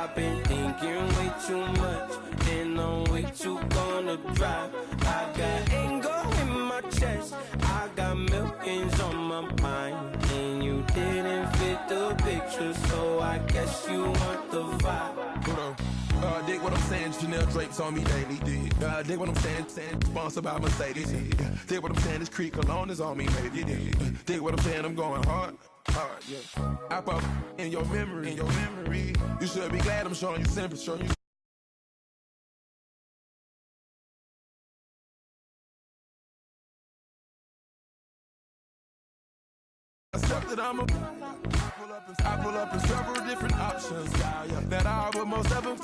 I've been thinking way too much, and I'm way too gonna drive. I got anger in my chest, I got millions on my mind, and you didn't fit the picture, so I guess you want the vibe. Hold on. Dig what I'm saying, Chanel drapes on me daily. Dig what I'm saying, sponsored by Mercedes. Dig what I'm saying, this Creek Cologne is on me, baby. Dig what I'm saying, I'm going hard, yeah. I pop in your memory, You should be glad I'm showing you sympathy, showing you. Accepted I'm a I pull up in several different options, yeah. That I would most ever.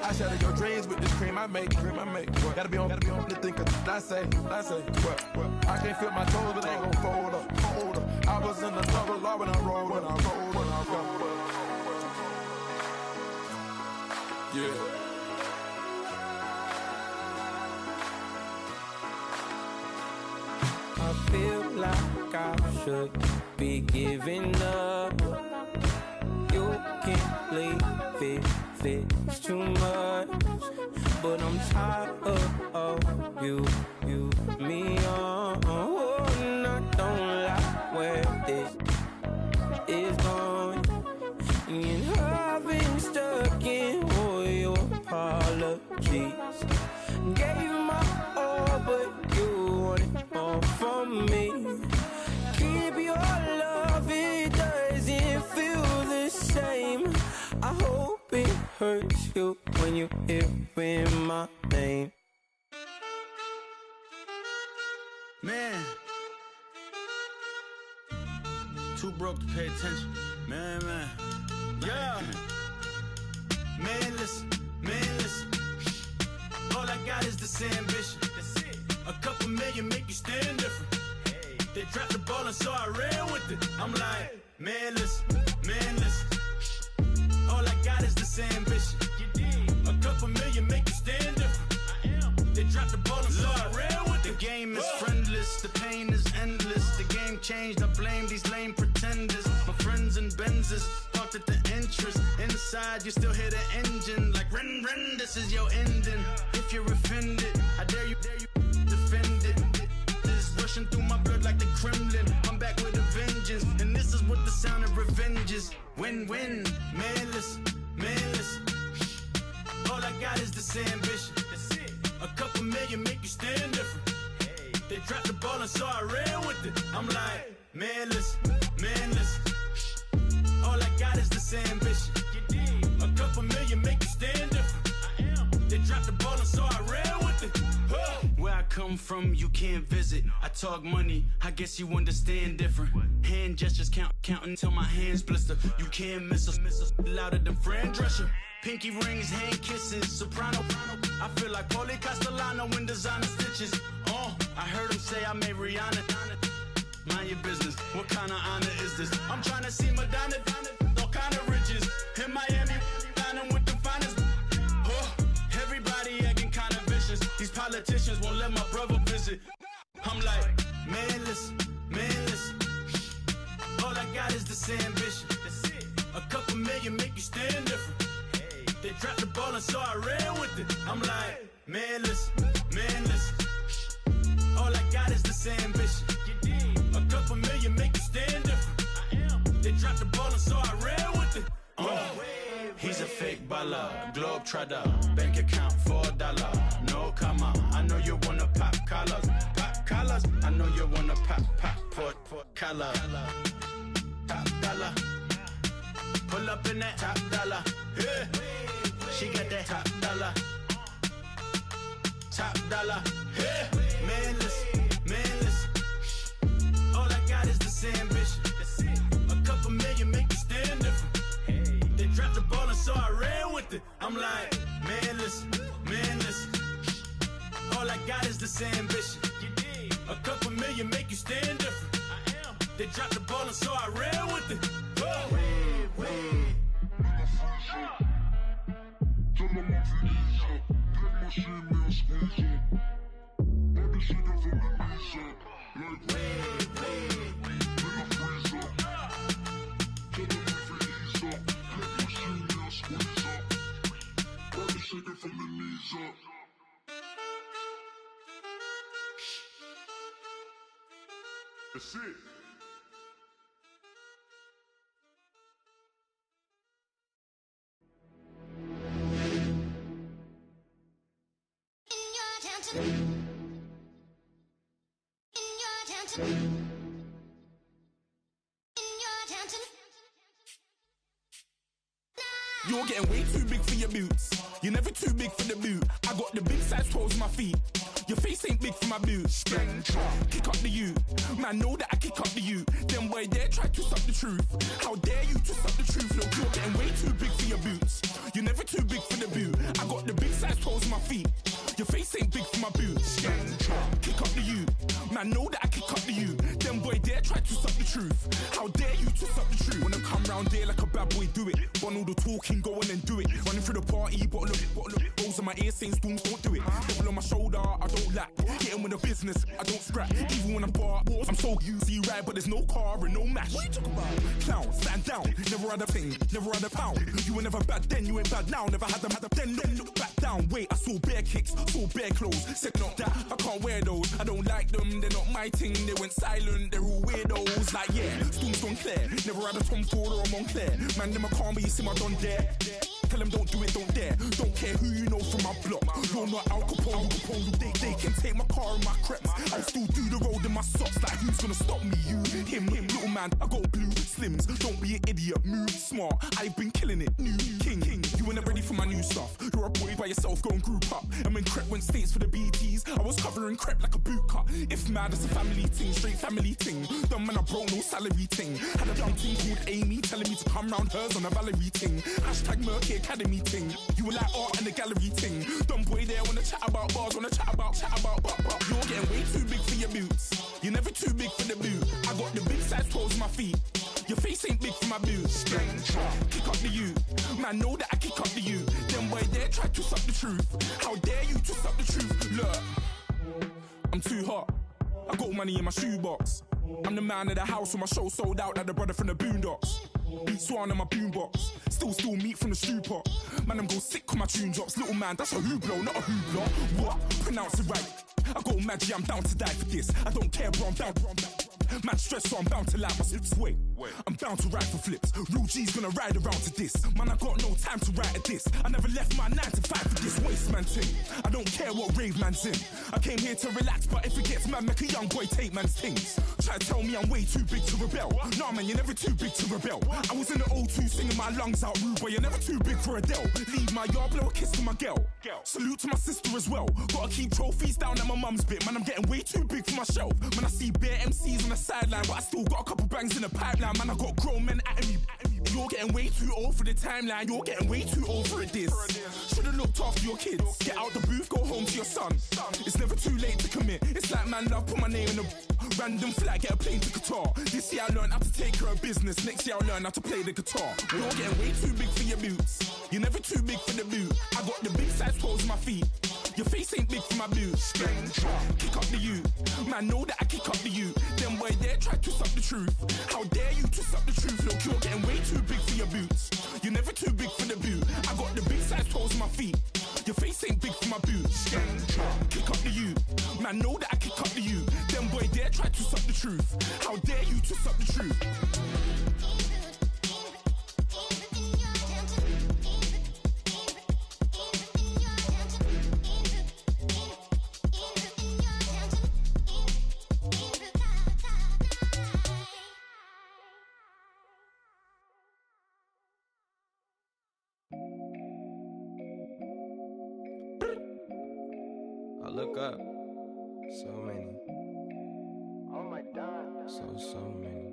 I shatter your dreams with this cream I make. What? Gotta be on to think of. I say, what? I can't feel my toes, but they gon' fold up. I was in the double law when I rolled. Yeah. I feel like I should be giving up. You can't leave it's too much. But I'm tired of you, me on. And I don't like where this is going. And I've been stuck in all your apologies. Gave my all, but you want it all from me. Keep your love, it doesn't feel the same. I hope it hurts you when you hear my name. Man, too broke to pay attention. Man. Yeah. Man, listen. All I got is this ambition. That's it. A couple million make you stand different. Hey. They dropped the ball and so I ran with it. I'm like, man, listen. All I got is this ambition. A couple million make you stand different. I am. They dropped the ball and so I ran with it. The game is friendless, the pain is endless. The game changed, I blame these lame pretenders. My friends in Benzes, parked at the entrance. Inside, you still hear the engine. Like, rin, this is your ending. If you're offended, I dare you defend it. This is rushing through my blood like the Kremlin. I'm back with a vengeance, and this is what the sound of revenge is. Win-win, man, listen. All I got is this ambition. That's it. A couple million make you stand different. Hey. They dropped the ball and so I ran with it. I'm like, man, listen. All I got is this ambition. A couple million make you stand different. I am. They dropped the ball and so I ran with it. Where I come from, you can't visit. I talk money, I guess you understand different. Hand gestures counting till my hands blister. You can't miss us, louder than Fran Drescher. Pinky rings, hand kisses, soprano. I feel like Paulie Castellano in designer stitches. I heard him say I made Rihanna. Mind your business, what kind of honor is this? I'm trying to see Madonna, all kind of riches. In Miami, dining with the finest. Everybody acting kind of vicious. These politicians won't let my brother visit. I'm like, man, listen. All I got is this ambition. That's it. A couple million make you stand different. Hey. They dropped the ball and so I ran with it. I'm like, man, listen. All I got is this ambition. A couple million make you stand different. I am. They dropped the ball and so I ran with it. He's a fake baller, globe trotter, bank account $4. No comma, I know you wanna pop collars. I know you wanna pop collar. Top dollar, pull up in that top dollar. Yeah. She got that top dollar. Yeah. Man, listen. All I got is this ambition. A couple million make you stand different. Hey. They dropped the ball and so I ran with it. I'm like, man, listen. All I got is this ambition. A couple million make you stand different. I am. They dropped the ball and so I ran with it. That's it. You're getting way too big for your boots. You're never too big for the boot. I got the big size toes on my feet. Your face ain't big for my boots. Kick up the you. Man, know that I kick up the you. Them boy there try to suck the truth. How dare you to suck the truth? Look, you're getting way too big for your boots. You're never too big for the boot. I got the big size toes on my feet. Your face ain't big for my boots. Kick up the you. Man, know that I kick up the you. Them boy there try to suck the truth. How dare you to suck the truth? Wanna come round there like a bad boy, do it. Want all the talking, go on and do it. Running through the party, bottle up. Rolls on my ear saying storms, don't do it. Devil on my shoulder, I don't lack. Getting with the business, I don't scrap. Even when I'm bar, I'm so easy right, but there's no car and no match. What you talking about? Clown, stand down. Never had a thing, never had a pound. You were never bad then, you ain't bad now. Never had them, then look back down. Wait, I saw bare kicks, saw bare clothes. Said not that, I can't wear those. I don't like them, they're not my thing. They went silent, they're all weirdos. Like yeah, storms gone clear. Never had a Tom Ford or a Montclair. Man, them I can't, but you see my done there. Tell them don't do it, don't dare. Don't care who you know from my block. You're not Al Capone, they can take my car and my creps. I still do the road in my socks. Like who's gonna stop me? You, him, little man. I got blue slims. Don't be an idiot, move smart. I've been killing it, new king. You weren't ready for my new stuff. You're a boy by yourself, go and group up. And when Crep went states for the BTs, I was covering Crep like a boot cut. If mad, it's a family thing, straight family thing. Dumb man, I broke no salary thing. Had a young thing called Amy telling me to come round hers on a Valerie thing. Hashtag Murky Academy thing. You were like art and the gallery thing. Dumb boy there wanna chat about bars, wanna chat about. You're getting way too big for your boots. You're never too big for the boot. I got the big size toes on my feet. Your face ain't big for my boots. Kick up the you. Man, know that I kick up the you. Them boy there try to suck the truth. How dare you to suck the truth? Look, I'm too hot. I got money in my shoebox. I'm the man of the house when my show sold out like the brother from the Boondocks. Beat Swan in my boombox. Still meat from the stew pot. Man, I'm go sick when my tune drops. Little man, that's a hooplo, not a hoopla. What? Pronounce it right. I go Maggie, I'm down to die for this. I don't care, bro, I'm down. Man stressed, so I'm bound to like my slips. Wait, I'm bound to ride for flips. Real G's gonna ride around to this. Man, I got no time to write at this. I never left my 9 to 5 for this waste man thing. I don't care what rave man's in. I came here to relax, but if it gets mad, make a young boy take man's things. Try to tell me I'm way too big to rebel. Nah, man, you're never too big to rebel. I was in the O2 singing my lungs out rude, but you're never too big for Adele. Leave my yard, blow a kiss to my girl. Salute to my sister as well. Gotta keep trophies down at my mum's bit. Man, I'm getting way too big for my shelf. Man, I see bare MCs on the sideline, but I still got a couple bangs in the pipeline. Man, I got grown men at me. You're getting way too old for the timeline. You're getting way too old for a diss. Should've looked after your kids. Get out the booth, go home to your son. It's never too late to commit. It's like man, love, put my name in a random flag, get a plane to Qatar. This year I learned how to take care of business. Next year I'll learn how to play the guitar. You're getting way too big for your boots. You're never too big for the boot. I got the big size toes on my feet. Your face ain't big for my boots. Kick up the you. Man, know that I kick up the you. Them boy there try to suck the truth. How dare you to suck the truth? Look, you're getting way too big for your boots. You're never too big for the boot. I got the big size toes on my feet. Your face ain't big for my boots. Kick up the you. Man, know that I kick up the you. Them boy there try to suck the truth. How dare you to suck the truth? I look up, so many. Oh my God. So many.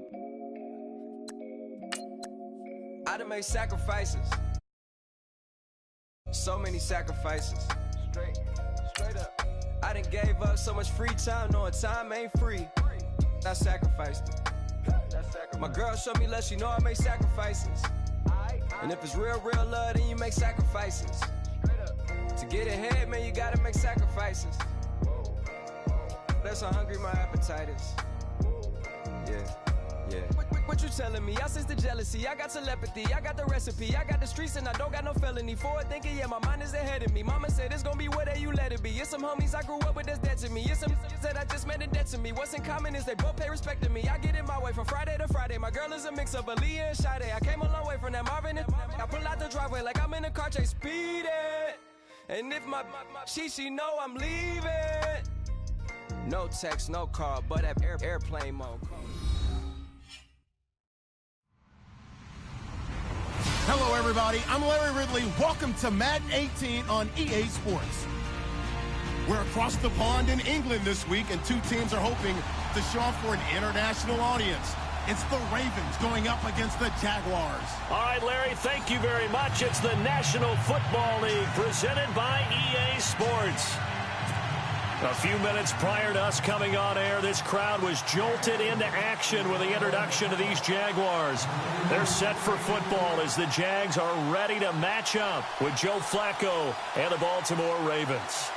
I done made sacrifices. So many sacrifices. Straight up. I done gave up so much free time, knowing time ain't free. I sacrificed it. My girl showed me love, she know I make sacrifices. And if it's real love, then you make sacrifices. To get ahead, man, you gotta make sacrifices. That's how hungry my appetite is. Yeah. Yeah. What you telling me? I sense the jealousy. I got telepathy. I got the recipe. I got the streets and I don't got no felony. Forward thinking, yeah, my mind is ahead of me. Mama said it's gonna be whatever you let it be. It's some homies I grew up with that's dead to me. It's some that I just met in debt to me. What's in common is they both pay respect to me. I get in my way from Friday to Friday. My girl is a mix of Aaliyah and Sade. I came a long way from that Marvin and I pull out the driveway like I'm in a car chase speeding. And if my she know I'm leaving. No text, no call, but at airplane mode. Hello, everybody. I'm Larry Ridley. Welcome to Madden 18 on EA Sports. We're across the pond in England this week, and two teams are hoping to show off for an international audience. It's the Ravens going up against the Jaguars. All right, Larry, thank you very much. It's the National Football League presented by EA Sports. A few minutes prior to us coming on air, this crowd was jolted into action with the introduction of these Jaguars. They're set for football as the Jags are ready to match up with Joe Flacco and the Baltimore Ravens.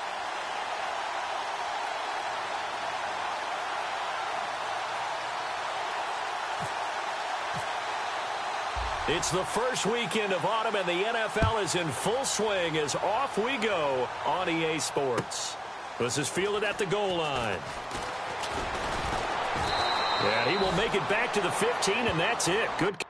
It's the first weekend of autumn, and the NFL is in full swing as off we go on EA Sports. This is fielded at the goal line. And he will make it back to the 15, and that's it. Good.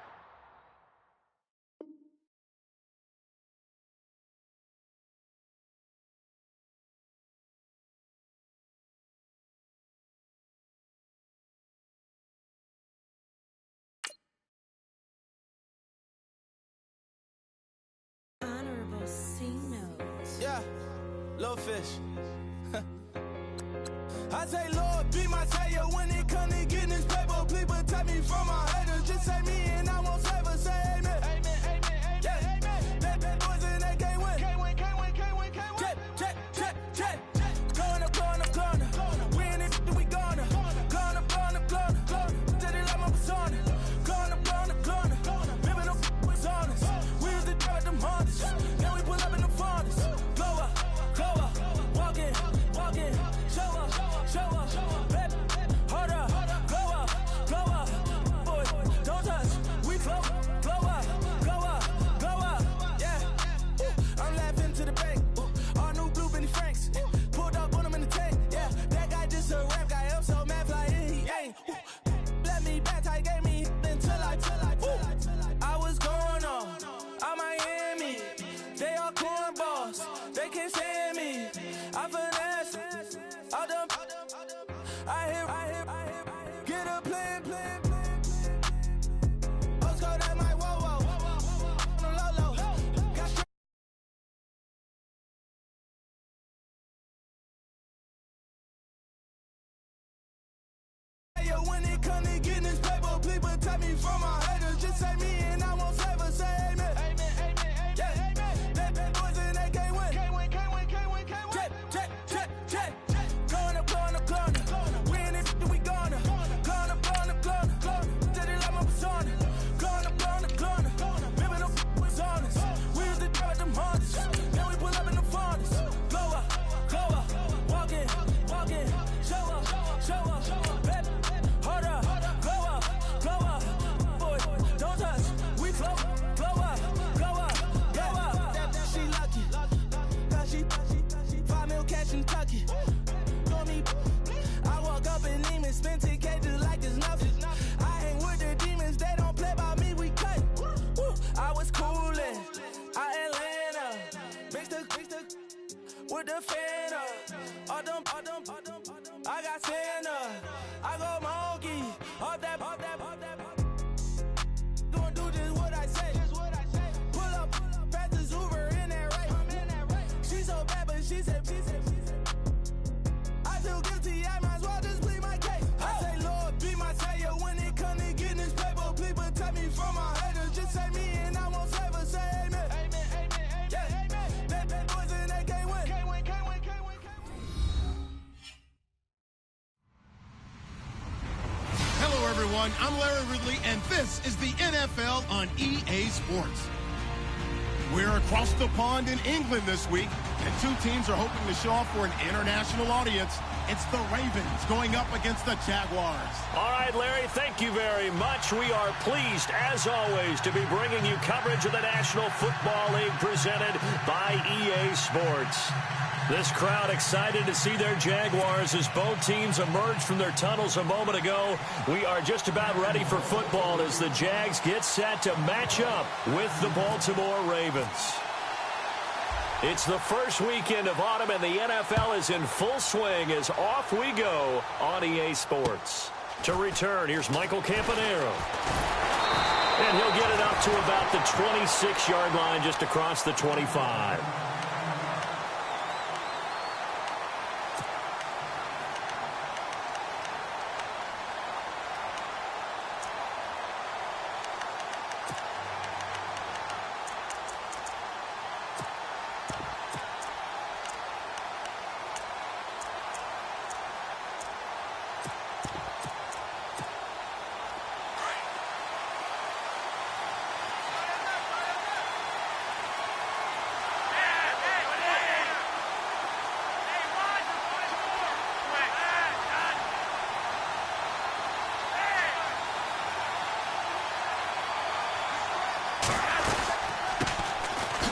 Honorable C notes. Yeah, little fish. I say, Lord, be my savior when it comes to getting this paper. Please protect me from my haters. Just say me and I won't ever say amen. Amen, amen, amen. Yeah, amen. Bad boys and they can't win. Can't win, can't win, can't win, can't win. Jet. Going up. We in it, we gonna. Going up. Did it like my persona. Going up. Living no was honest. We was the drive them hardest. Now we pull up in the farthest. Glow up. Walk in. Show up, baby, hold up, glow up, boy, don't touch, we flow up, yeah, I'm laughing to the bank, all new blue Benny Franks, pulled up on him in the tank, yeah, that guy just a rap guy, I'm so mad fly, he ain't, let me back, I gave me until I was going on, I'm Miami, they all cornballs, they can't stand me, I finesse. I hear, get a plan. Let's go that my whoa. Low. When it come to getting this paper, please protect me from my haters. Just say me and I won't ever say amen. Amen. Yeah, amen. Bad boys and they can't win. Can't win. Jet. Going up. We in it, we gonna. Going up. Did it like my persona. Going up. Living no was honest. We was the drive them hardest. Now we pull up in the farthest. Glow up. Walk in. Show up. Baby, hold up. Glow up. Boy, don't touch. We flow up. She lucky. Cause she 5 mil cash in Kentucky. I walk up in demons, spend 10K just like it's nothing. I hang with the demons, they don't play by me, we cut. I was coolin', out Atlanta, mixed with the Fanta. All them, I got Santa, I go monkey, all that. Gonna do just what I say. Pull up, pass the Uber in that race. She so bad, but she said. I feel guilty, I might as well just plead my case. I say, Lord, be my savior when it come to getting this paper. Please protect me from my haters. Just say me and I won't ever say amen. Amen. Yeah, amen. Bad boys and they can't win. Can't win. Hello, everyone. I'm Larry Ridley, and this is the NFL on EA Sports. We're across the pond in England this week, and two teams are hoping to show off for an international audience. It's the Ravens going up against the Jaguars. All right, Larry, thank you very much. We are pleased, as always, to be bringing you coverage of the National Football League presented by EA Sports. This crowd excited to see their Jaguars as both teams emerged from their tunnels a moment ago. We are just about ready for football as the Jags get set to match up with the Baltimore Ravens. It's the first weekend of autumn, and the NFL is in full swing as off we go on EA Sports. To return, here's Michael Campanaro. And he'll get it up to about the 26-yard line, just across the 25.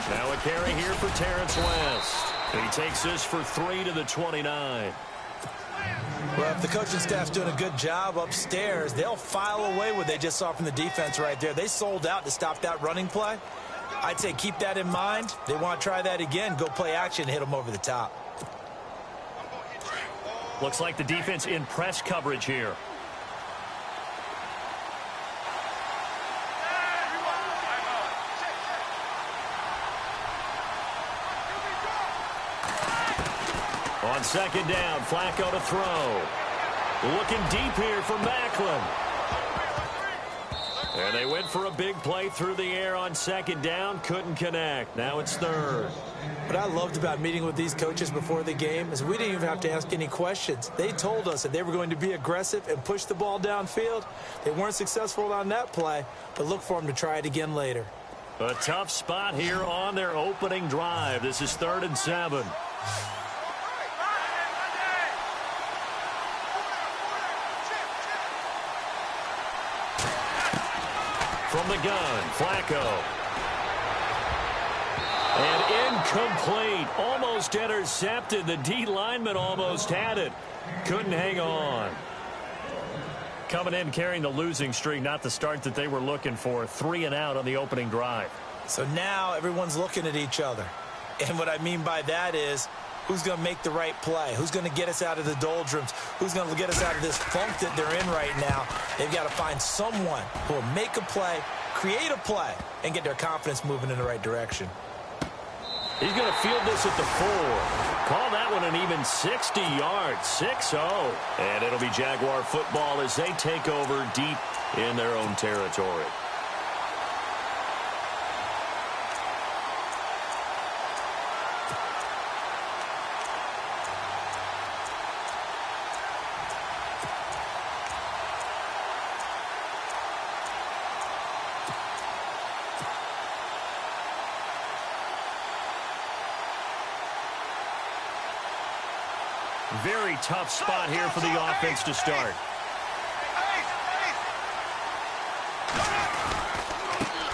Now a carry here for Terrence West. He takes this for 3 to the 29. Well, if the coaching staff's doing a good job upstairs, they'll file away what they just saw from the defense right there. They sold out to stop that running play. I'd say keep that in mind. They want to try that again. Go play action, hit them over the top. Looks like the defense in press coverage here. On second down, Flacco to throw. Looking deep here for Macklin. And they went for a big play through the air on second down. Couldn't connect. Now it's third. What I loved about meeting with these coaches before the game is we didn't even have to ask any questions. They told us that they were going to be aggressive and push the ball downfield. They weren't successful on that play, but look for them to try it again later. A tough spot here on their opening drive. This is 3rd and 7. From the gun, Flacco. And incomplete. Almost intercepted. The D lineman almost had it. Couldn't hang on. Coming in carrying the losing streak, not the start that they were looking for. 3 and out on the opening drive. So now everyone's looking at each other. And what I mean by that is, who's going to make the right play? Who's going to get us out of the doldrums? Who's going to get us out of this funk that they're in right now? They've got to find someone who will make a play, create a play, and get their confidence moving in the right direction. He's going to field this at the 4. Call that one an even 60 yards, 6-0. And it'll be Jaguar football as they take over deep in their own territory. Very tough spot here for the offense to start.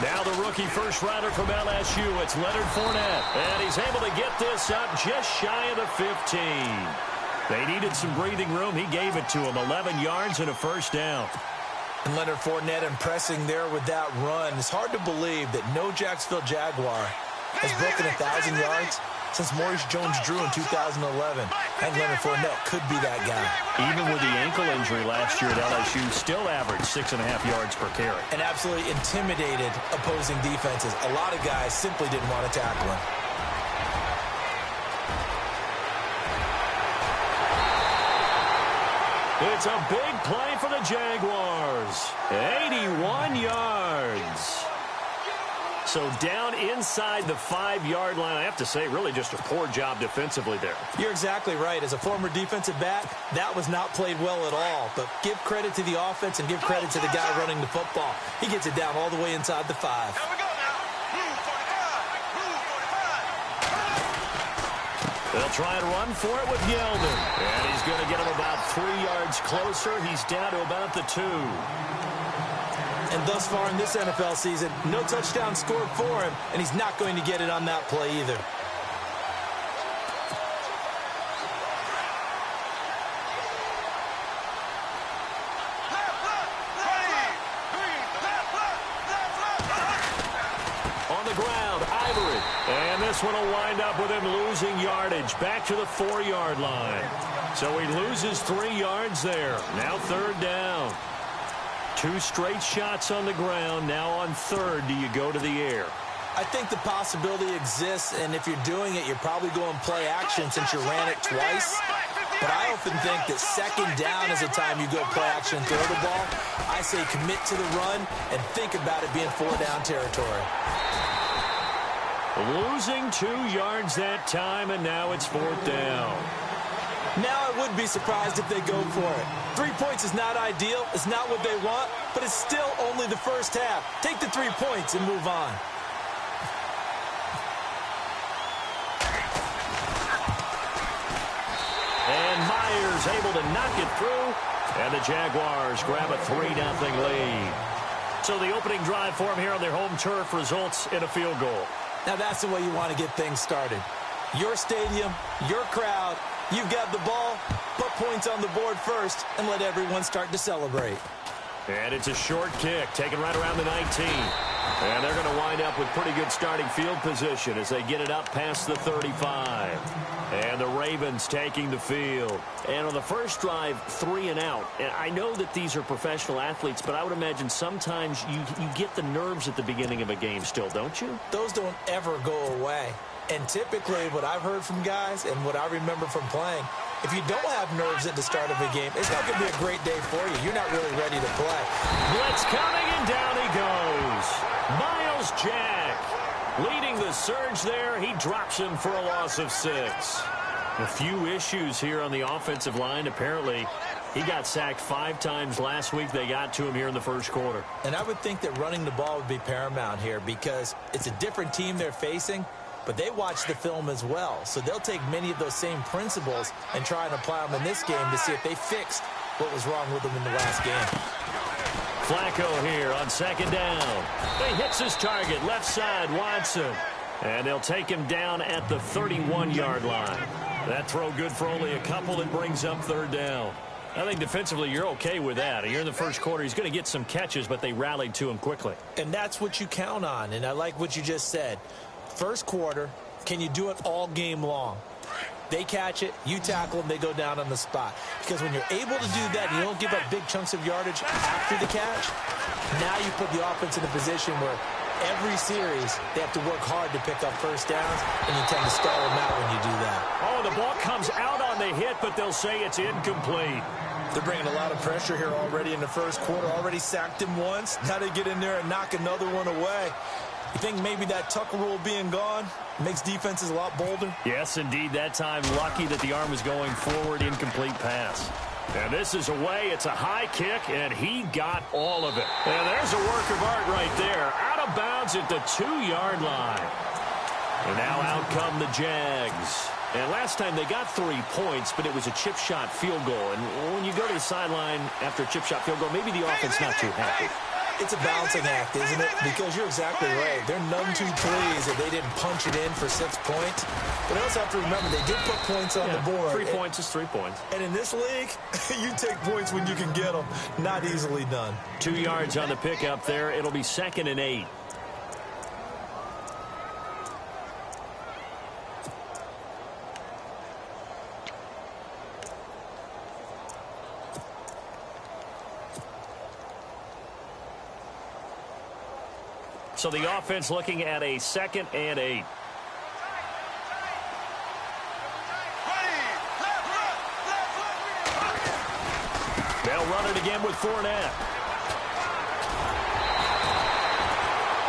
Now the rookie first rounder from LSU, it's Leonard Fournette. And he's able to get this up just shy of the 15. They needed some breathing room. He gave it to him. 11 yards and a first down. And Leonard Fournette impressing there with that run. It's hard to believe that no Jacksonville Jaguar has broken 1,000 yards since Maurice Jones-Drew in 2011. And Leonard Fournette could be that guy. Even with the ankle injury last year at LSU, still averaged 6.5 yards per carry. And absolutely intimidated opposing defenses. A lot of guys simply didn't want to tackle him. It's a big play for the Jaguars. 81 yards. So down inside the 5-yard line. I have to say, really just a poor job defensively there. You're exactly right. As a former defensive back, that was not played well at all. But give credit to the offense and give credit to the guy running the football. He gets it down all the way inside the 5. They'll try and run for it with Yeldon. And he's going to get him about 3 yards closer. He's down to about the 2. And thus far in this NFL season, no touchdown scored for him, and he's not going to get it on that play either. On the ground, Ivory. And this one will wind up with him losing yardage back to the 4-yard line. So he loses 3 yards there. Now 3rd down. 2 straight shots on the ground. Now on 3rd, do you go to the air? I think the possibility exists, and if you're doing it, you're probably going play action since you ran it twice. But I often think that 2nd down is the time you go play action and throw the ball. I say commit to the run and think about it being 4-down territory. Losing 2 yards that time, and now it's 4th down. Now I would be surprised if they go for it. 3 points is not ideal. It's not what they want, but it's still only the first half. Take the 3 points and move on. And Myers able to knock it through, and the Jaguars grab a 3-0 lead. So the opening drive for them here on their home turf results in a field goal. Now that's the way you want to get things started. Your stadium, your crowd, you've got the ball, put points on the board first, and let everyone start to celebrate. And it's a short kick, taken right around the 19. And they're going to wind up with pretty good starting field position as they get it up past the 35. And the Ravens taking the field. And on the first drive, 3 and out. And I know that these are professional athletes, but I would imagine sometimes you get the nerves at the beginning of a game still, don't you? Those don't ever go away. And typically what I've heard from guys and what I remember from playing, if you don't have nerves at the start of a game, it's not going to be a great day for you. You're not really ready to play. Blitz coming, and down he goes. Miles Jack leading the surge there. He drops him for a loss of 6. A few issues here on the offensive line. Apparently, he got sacked 5 times last week. They got to him here in the first quarter. And I would think that running the ball would be paramount here because it's a different team they're facing, but they watch the film as well. So they'll take many of those same principles and try and apply them in this game to see if they fixed what was wrong with them in the last game. Flacco here on 2nd down. He hits his target, left side, Watson. And they'll take him down at the 31-yard line. That throw good for only a couple. That brings up 3rd down. I think defensively you're okay with that. Here in the first quarter, he's going to get some catches, but they rallied to him quickly. And that's what you count on, and I like what you just said. First quarter, can you do it all game long? They catch it, you tackle them, they go down on the spot. Because when you're able to do that and you don't give up big chunks of yardage after the catch, now you put the offense in a position where every series they have to work hard to pick up first downs, and you tend to stall them out when you do that. Oh, the ball comes out on the hit, but they'll say it's incomplete. They're bringing a lot of pressure here already in the first quarter. Already sacked him once. Now they get in there and knock another one away. You think maybe that Tucker rule being gone makes defenses a lot bolder? Yes, indeed. That time, lucky that the arm was going forward, incomplete pass. And this is away. It's a high kick, and he got all of it. And there's a work of art right there. Out of bounds at the 2-yard line. And now out come the Jags. And last time they got 3 points, but it was a chip shot field goal. And when you go to the sideline after a chip shot field goal, maybe the offense not too happy. It's a balancing act, isn't it? Because you're exactly right. They're none too pleased that they didn't punch it in for 6 points. But I also have to remember they did put points on the board. 3 points is 3 points. And in this league, you take points when you can get them. Not easily done. 2 yards on the pickup there. It'll be 2nd and 8. So the offense looking at a 2nd and 8. They'll run it again with Fournette.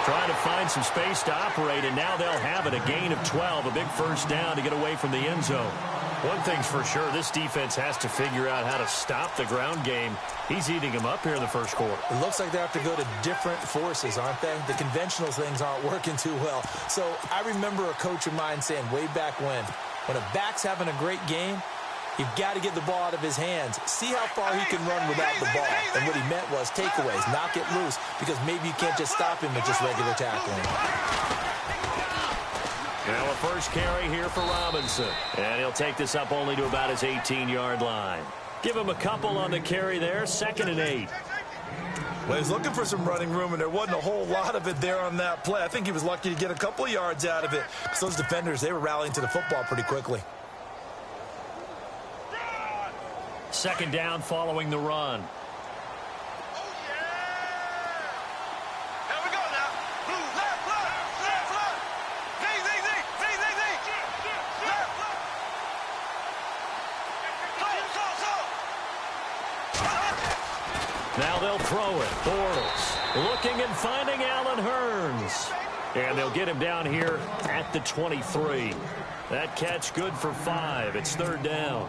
Trying to find some space to operate, and now they'll have it. A gain of 12, a big first down to get away from the end zone. One thing's for sure, this defense has to figure out how to stop the ground game. He's eating them up here in the first quarter. It looks like they have to go to different forces, aren't they? The conventional things aren't working too well. So I remember a coach of mine saying way back when, When a back's having a great game, you've got to get the ball out of his hands. See how far he can run without the ball. And what he meant was takeaways, knock it loose, because maybe you can't just stop him with just regular tackling. Now a first carry here for Robinson. And he'll take this up only to about his 18-yard line. Give him a couple on the carry there, 2nd and 8. Well, he's looking for some running room, and there wasn't a whole lot of it there on that play. I think he was lucky to get a couple of yards out of it, because those defenders, they were rallying to the football pretty quickly. 2nd down following the run. Now they'll throw it. Bortles looking and finding Allen Hurns. And they'll get him down here at the 23. That catch good for 5. It's 3rd down.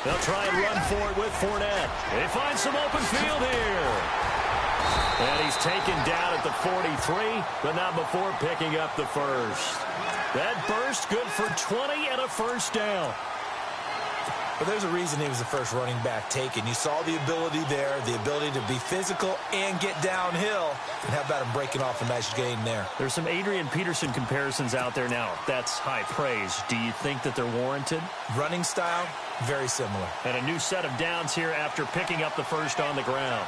They'll try and run for it with Fournette. They find some open field here. And he's taken down at the 43, but not before picking up the first. That burst good for 20 and a first down. But there's a reason he was the first running back taken. You saw the ability there, the ability to be physical and get downhill. And how about him breaking off a nice gain there? There's some Adrian Peterson comparisons out there now. That's high praise. Do you think that they're warranted? Running style, very similar. And a new set of downs here after picking up the first on the ground.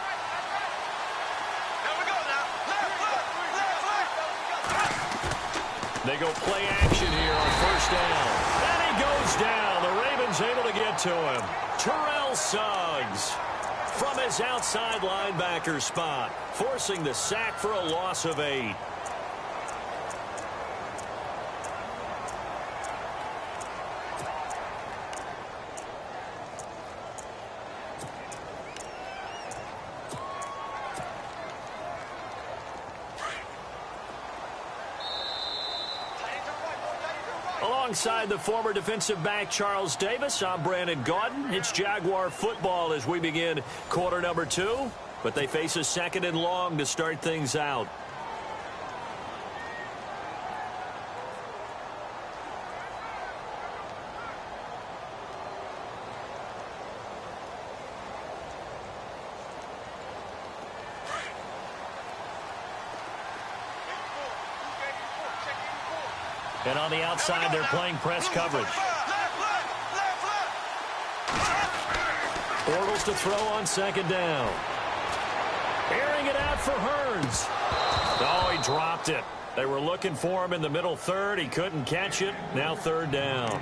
They go play action here on first down. And he goes down. The Ravens able to get to him. Terrell Suggs from his outside linebacker spot, forcing the sack for a loss of 8. Alongside the former defensive back Charles Davis, I'm Brandon Gaudin. It's Jaguar football as we begin quarter number 2, but they face a 2nd and long to start things out. And on the outside, they're playing press coverage. Bortles to throw on 2nd down. Airing it out for Hurns. Oh, he dropped it. They were looking for him in the middle 3rd. He couldn't catch it. Now 3rd down.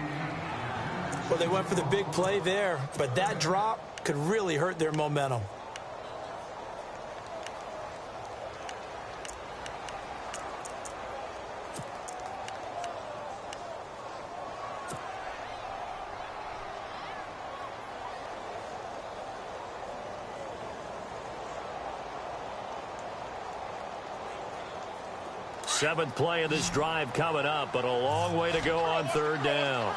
Well, they went for the big play there, but that drop could really hurt their momentum. Seventh play of this drive coming up, but a long way to go on 3rd down.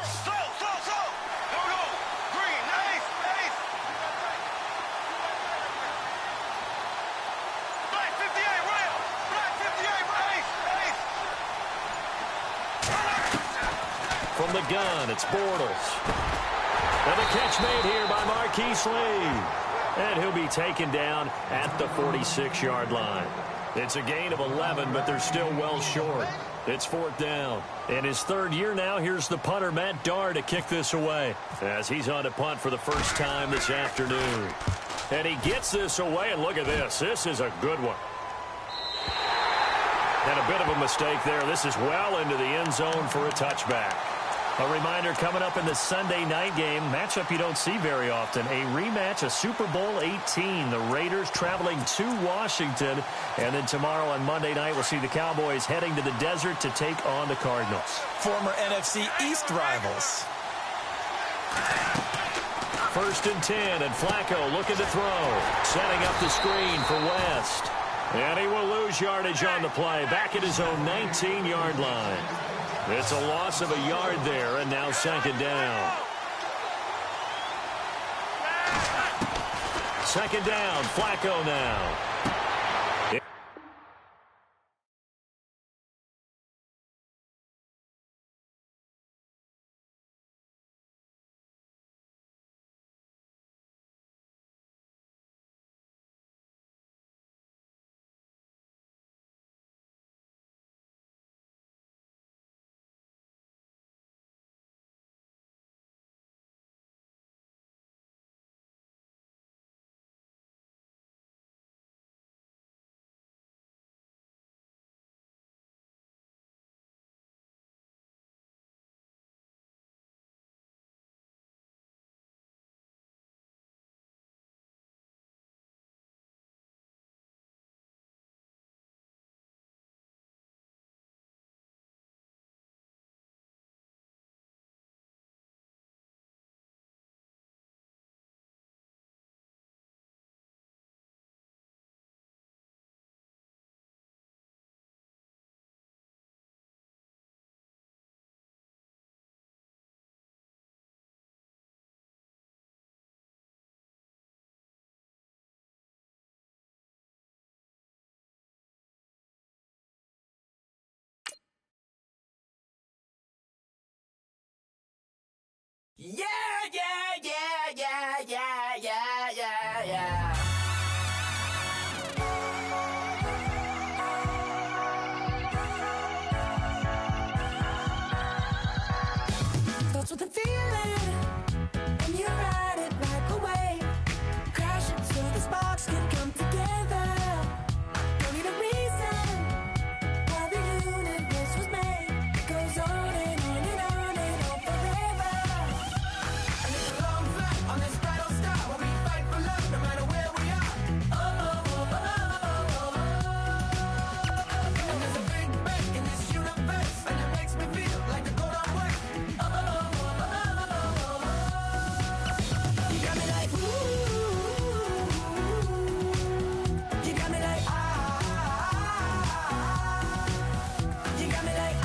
From the gun, it's Bortles. And the catch made here by Marquise Lee. And he'll be taken down at the 46-yard line. It's a gain of 11, but they're still well short. It's 4th down. In his 3rd year now, here's the punter, Matt Darr, to kick this away as he's on to punt for the first time this afternoon. And he gets this away, and look at this. This is a good one. And a bit of a mistake there. This is well into the end zone for a touchback. A reminder coming up in the Sunday night game, matchup you don't see very often, a rematch of Super Bowl 18. The Raiders traveling to Washington, and then tomorrow on Monday night we'll see the Cowboys heading to the desert to take on the Cardinals. Former NFC East rivals. 1st and 10, and Flacco looking to throw. Setting up the screen for West. And he will lose yardage on the play, back at his own 19-yard line. It's a loss of a yard there, and now 2nd down. second down. Flacco now. Yeah, yeah, yeah, yeah, yeah, yeah, yeah, yeah. Starts with a feeling, and you ride it right away. Crash it so the sparks can come together. Don't need a reason why the universe was made. It goes on and on and on and on forever. And it's a long flight on this battle star where we fight for love no matter where we are. Oh, oh, oh, oh, oh, oh. And there's a big bang in this universe, and it makes me feel like the go don't work. Oh, oh, oh, oh, oh, oh. You got me like ooh. You got me like you got me like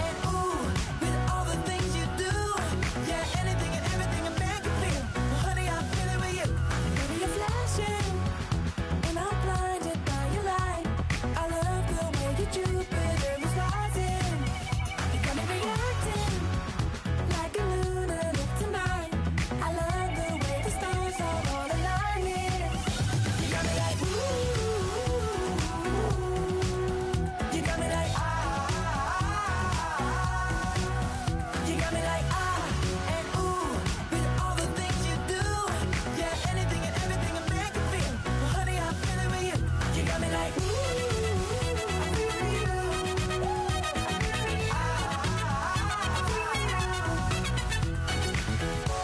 and ooh, with all the things you do. Yeah, anything and everything a man can feel. Well, honey, I feel it with you. Baby, you're flashing, and I'm blinded by your light. I love the way you Jupiter is rising. You got me reacting like a lunatic tonight. I love the way the stars are all aligning. You got me like ooh. You got me like you got me like and ooh, with all the things you do. Yeah, anything and everything a man can feel. Well, honey, I feel it with you. You got me like ooh, I feel you.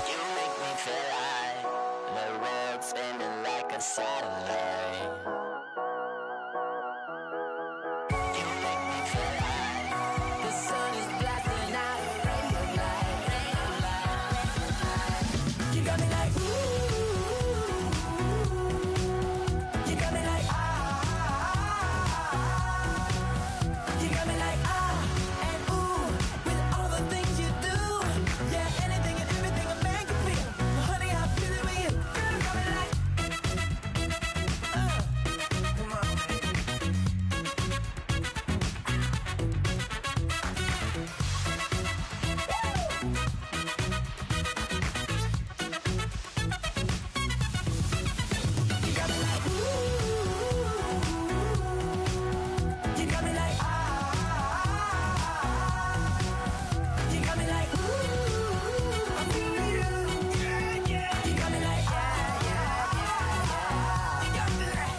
You make me feel like the world's spinning like a satellite. You make me feel like the sun is blasting out a ray of light, ray of light. You got me like ooh. You got me like you got me like and ooh, with all the things you do. Yeah, anything and everything a man can feel. Well, honey, I feel it with you. Girl, you got me like come on, you got me like ooh. You got me like you got me like ooh. I feel you. Yeah, yeah. You got me like yeah, yeah, yeah. You got me like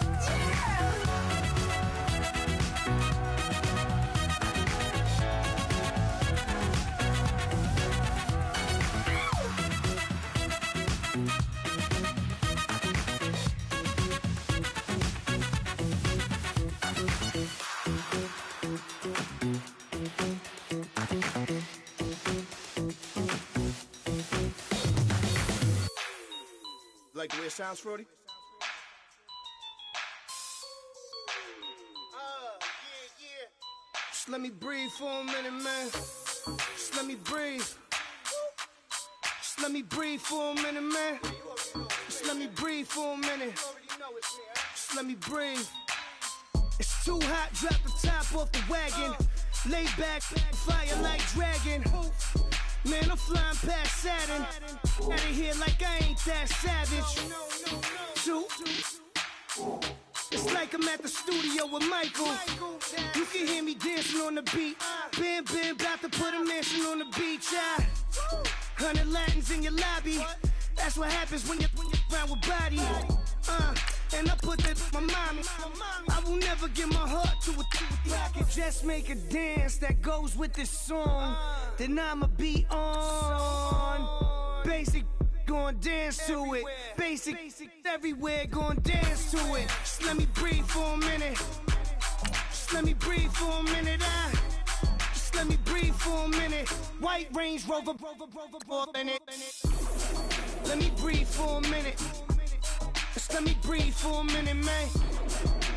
Like the way it sounds, Frody? Just let me breathe for a minute, man. Just let me breathe. Just Just let me breathe for a minute, man. Just let me breathe for a minute. Just let me breathe. It's too hot, drop the top off the wagon. Lay back, fire like dragon. Man, I'm flying past Saturn. Out of here like I ain't that savage. Two. It's like I'm at the studio with Michael. You can hear me dancing on the beat. Bam, bam, about to put a mansion on the beach. 100 Latins in your lobby. That's what happens when you're around with body. And I put that in my mommy. I will never give my heart to a I can just make a dance that goes with this song. Then I'ma be on. Basic, gon' dance to it. Basic, everywhere, gon' dance to it. Just let me breathe for a minute. Just let me breathe for a minute. Just let me breathe for a minute. White Range Rover, in it. Let me breathe for a minute. Just let me breathe for a minute, man.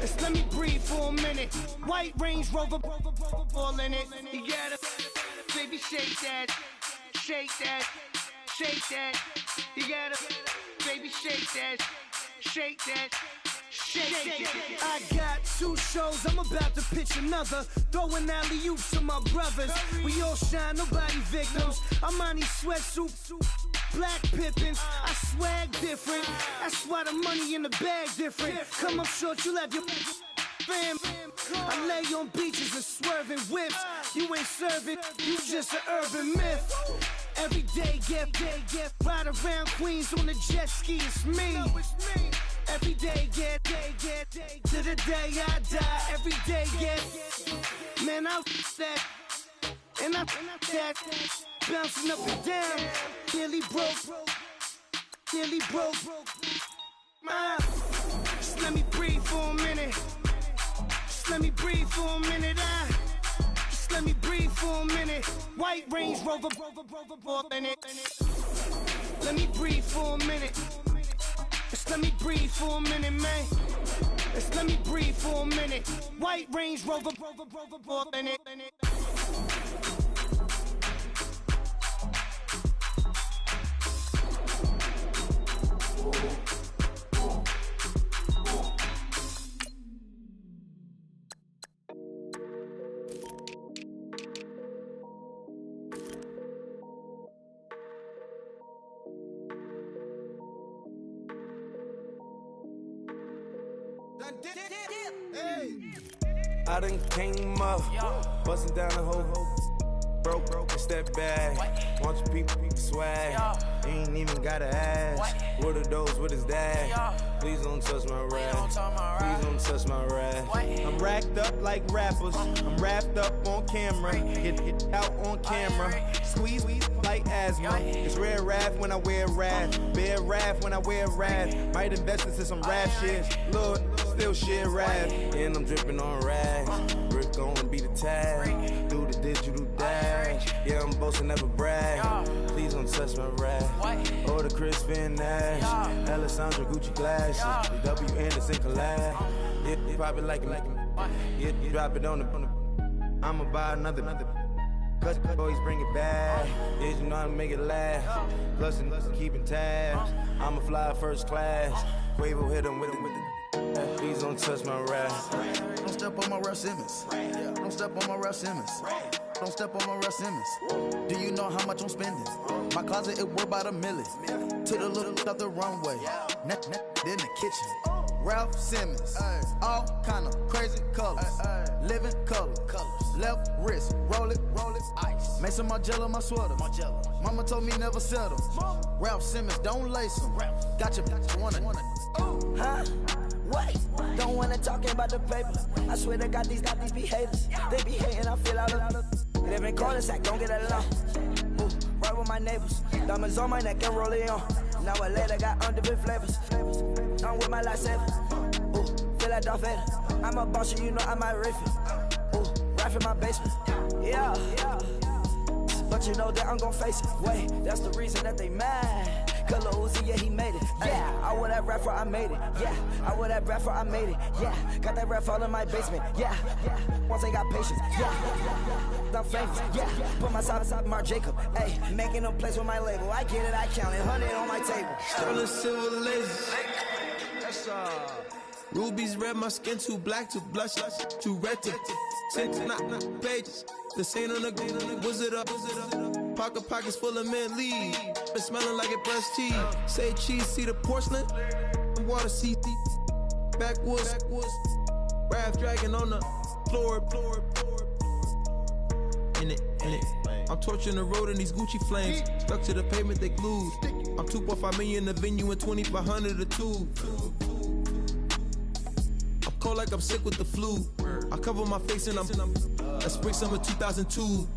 Just let me breathe for a minute. White Range Rover, all in it. You gotta, baby, shake that, shake that, shake that. You gotta, baby, shake that, shake that. Shake. I got 2 shows, I'm about to pitch another. Throwing alley-oops to my brothers. We all shine, nobody victims. I'm on these sweatsuits, black Pippins. I swag different. That's why the money in the bag different. Come up short, you'll have your fam. I lay on beaches and swerving whips. You ain't serving, you just an urban myth. Every day, get ride around Queens on the jet ski, it's me. Every day, get to the day I die. Every day, get man, I that and I that bouncing up and down. Nearly broke. Just let me breathe for a minute. Just let me breathe for a minute. Just let me breathe for a minute. White Range Rover, in it. Let me breathe for a minute. Just let me breathe for a minute, man. Just let me breathe for a minute. White Range Rover, in it. I done came up, bustin' down the whole broke, it's that bag. Want your people swag, ain't even gotta ask. What are those, what is that? Please don't touch my rap, please don't touch my rap. I'm racked up like rappers, I'm wrapped up on camera. Hit out on camera, squeeze like asthma. It's rare wrath when I wear wrath, bare wrath when I wear wrath. Might invest into some rap shit, look, still shit rap. And I'm dripping on rags, Rick gon' be the tag. Do the digital dash, yeah, I'm boasting, never brag. Please don't touch my rap, or the Chris Van Nash, Alessandra Gucci glasses, the W Anderson collab. Yeah, pop it like yeah, drop it on the. I'ma buy another. Cause always bring it back. Yeah, you know how to make it laugh. Plus and keeping tabs. I'ma fly first class. Quavo hit him with it. Please don't touch my rap. Don't step on my Ralph Simmons. Don't step on my Ralph Simmons. Don't step on my Ralph Simmons. Do you know how much I'm spending? My closet, it worth about $1 million. To the little of the runway. Net in the kitchen. Ralph Simmons, all kind of crazy colors, living color, left wrist, roll it, ice. Mason Margiela, my sweater. Mama told me never settle. Ralph Simmons, don't lace him. Got your wanna. Huh? Wait, don't wanna talk about the paper. I swear to God, these be haters. They be hating, I feel out of. Live in cul-de-sac, don't get along. Right with my neighbors. Diamonds on my neck and roll it on. Now I later got underbit flavors. I'm with my lightsaber. Ooh, feel like Darth Vader. I'm a boss, you know I might riff it. Ooh, right in my basement. Yeah. But you know that I'm gon' face it. Wait, that's the reason that they mad. Color Uzi, yeah, he made it. Yeah, I wear that rapper, I made it. Yeah, I wear that rapper, I made it. Yeah, got that rap all in my basement. Yeah, once I got patience. Yeah, I'm famous. Yeah, put myself inside Mark Jacob. Hey, making a place with my label. I get it, I count it. 100 on my table. Sterling silver lasers. That's rubies red, my skin too black to blush, too red to tint, not pages. The scene on the wizard up. Pockets full of mint leaves. It's smelling like it brushed teeth. Say cheese, see the porcelain. Water, see backwoods. Raft dragging on the floor. In it. I'm torching the road in these Gucci flames. Stuck to the pavement, they glued. I'm 2.5 million in the venue and 2,500 a tube. I'm cold like I'm sick with the flu. I cover my face and I'm spring summer 2002.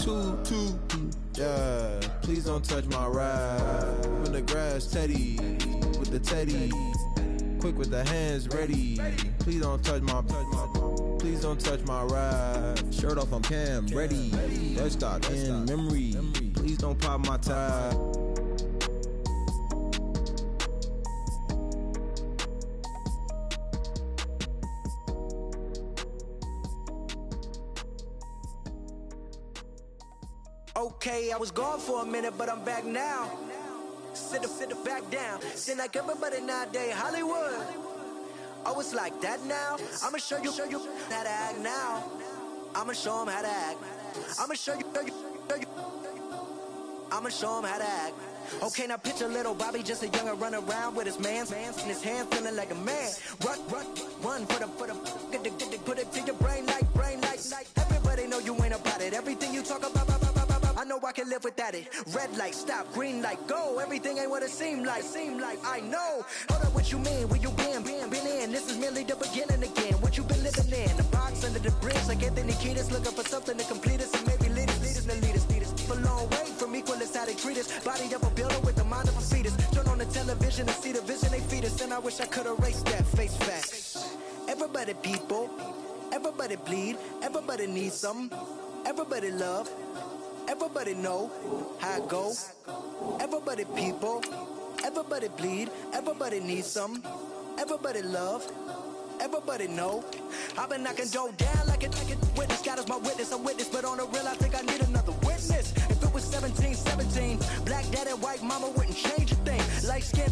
Yeah, please don't touch my ride. In the grass, Teddy with the Teddy. Quick with the hands ready. Please don't touch my ride. Shirt off, I'm Cam, ready. Let's start in memory. Please don't pop my tie. Okay, I was gone for a minute, but I'm back now. Sit the back down. Seem like everybody nowadays, Hollywood. Oh, it's like that now. I'ma show you how to act now. I'ma show them how to act. I'ma show you. I'ma show them how to act. Okay, now picture little Bobby, just a younger run around with his man's in his hand, feeling like a man. Run, put it to your brain like. Everybody know you ain't about it. Everything you talk about, I know I can live without it. Red light, stop, green light, go. Everything ain't what it seem like. I know. Hold up, what you mean? Where you been in? This is merely the beginning again. What you been living in? The box under the bridge, like Anthony Kiedis, looking for something to complete us and maybe lead us. A long way from equal is how they treat us. Body of a builder with the mind of a fetus. Turn on the television and see the vision they feed us. And I wish I could erase that face facts. Everybody people, everybody bleed, everybody needs some, everybody love, everybody know how it go. Everybody people, everybody bleed, everybody needs some, everybody love, everybody know. I've been knocking dough down like a witness. God is my witness, I'm witness, but on the real I think I need another witness. If it was 17, black dad and white mama wouldn't change a thing. Light skin,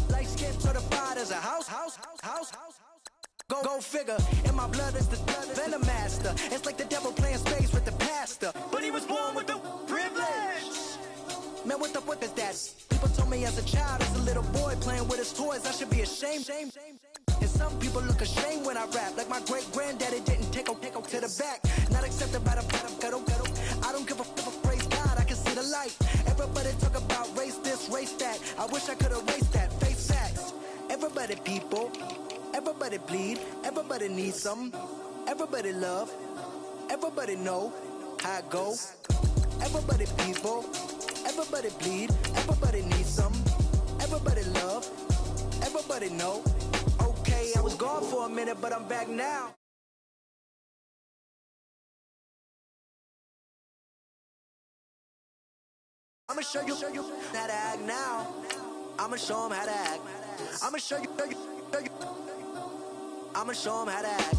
certified as a house. Go figure, in my blood is the venom master. It's like the devil playing space with the pastor. But he was born with the privilege. Man, what is that? People told me as a child, as a little boy playing with his toys, I should be ashamed. And some people look ashamed when I rap, like my great granddaddy didn't take to the back. Not accepted by the ghetto. I don't give a praise God, I can see the light. Everybody talk about race this, race that. I wish I could erase that. Face facts. Everybody people. Everybody bleed, everybody needs some, everybody love, everybody know how it go. Everybody people, everybody bleed, everybody needs some, everybody love, everybody know. Okay, I was gone for a minute, but I'm back now. I'ma show you how to act now. I'ma show them how to act. I'ma show you. I'ma show them how to act.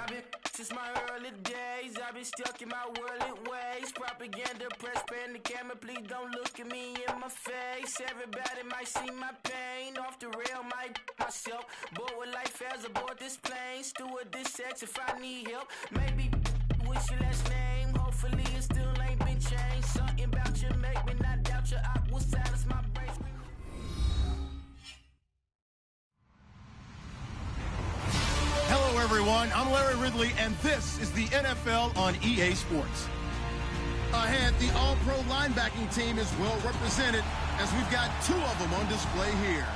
I've been since my early days, I've been stuck in my worldly ways. Propaganda, press, pen, the camera, please don't look at me in my face. Everybody might see my pain, off the rail, might myself. Bored with life as aboard this plane. Steward this sex if I need help. Maybe what's your last name? Hopefully it still ain't been changed. Something about you make me not doubt you. I will silence my brain. Hello, everyone. I'm Larry Ridley, and this is the NFL on EA Sports. Ahead, the All-Pro linebacking team is well represented as we've got two of them on display here.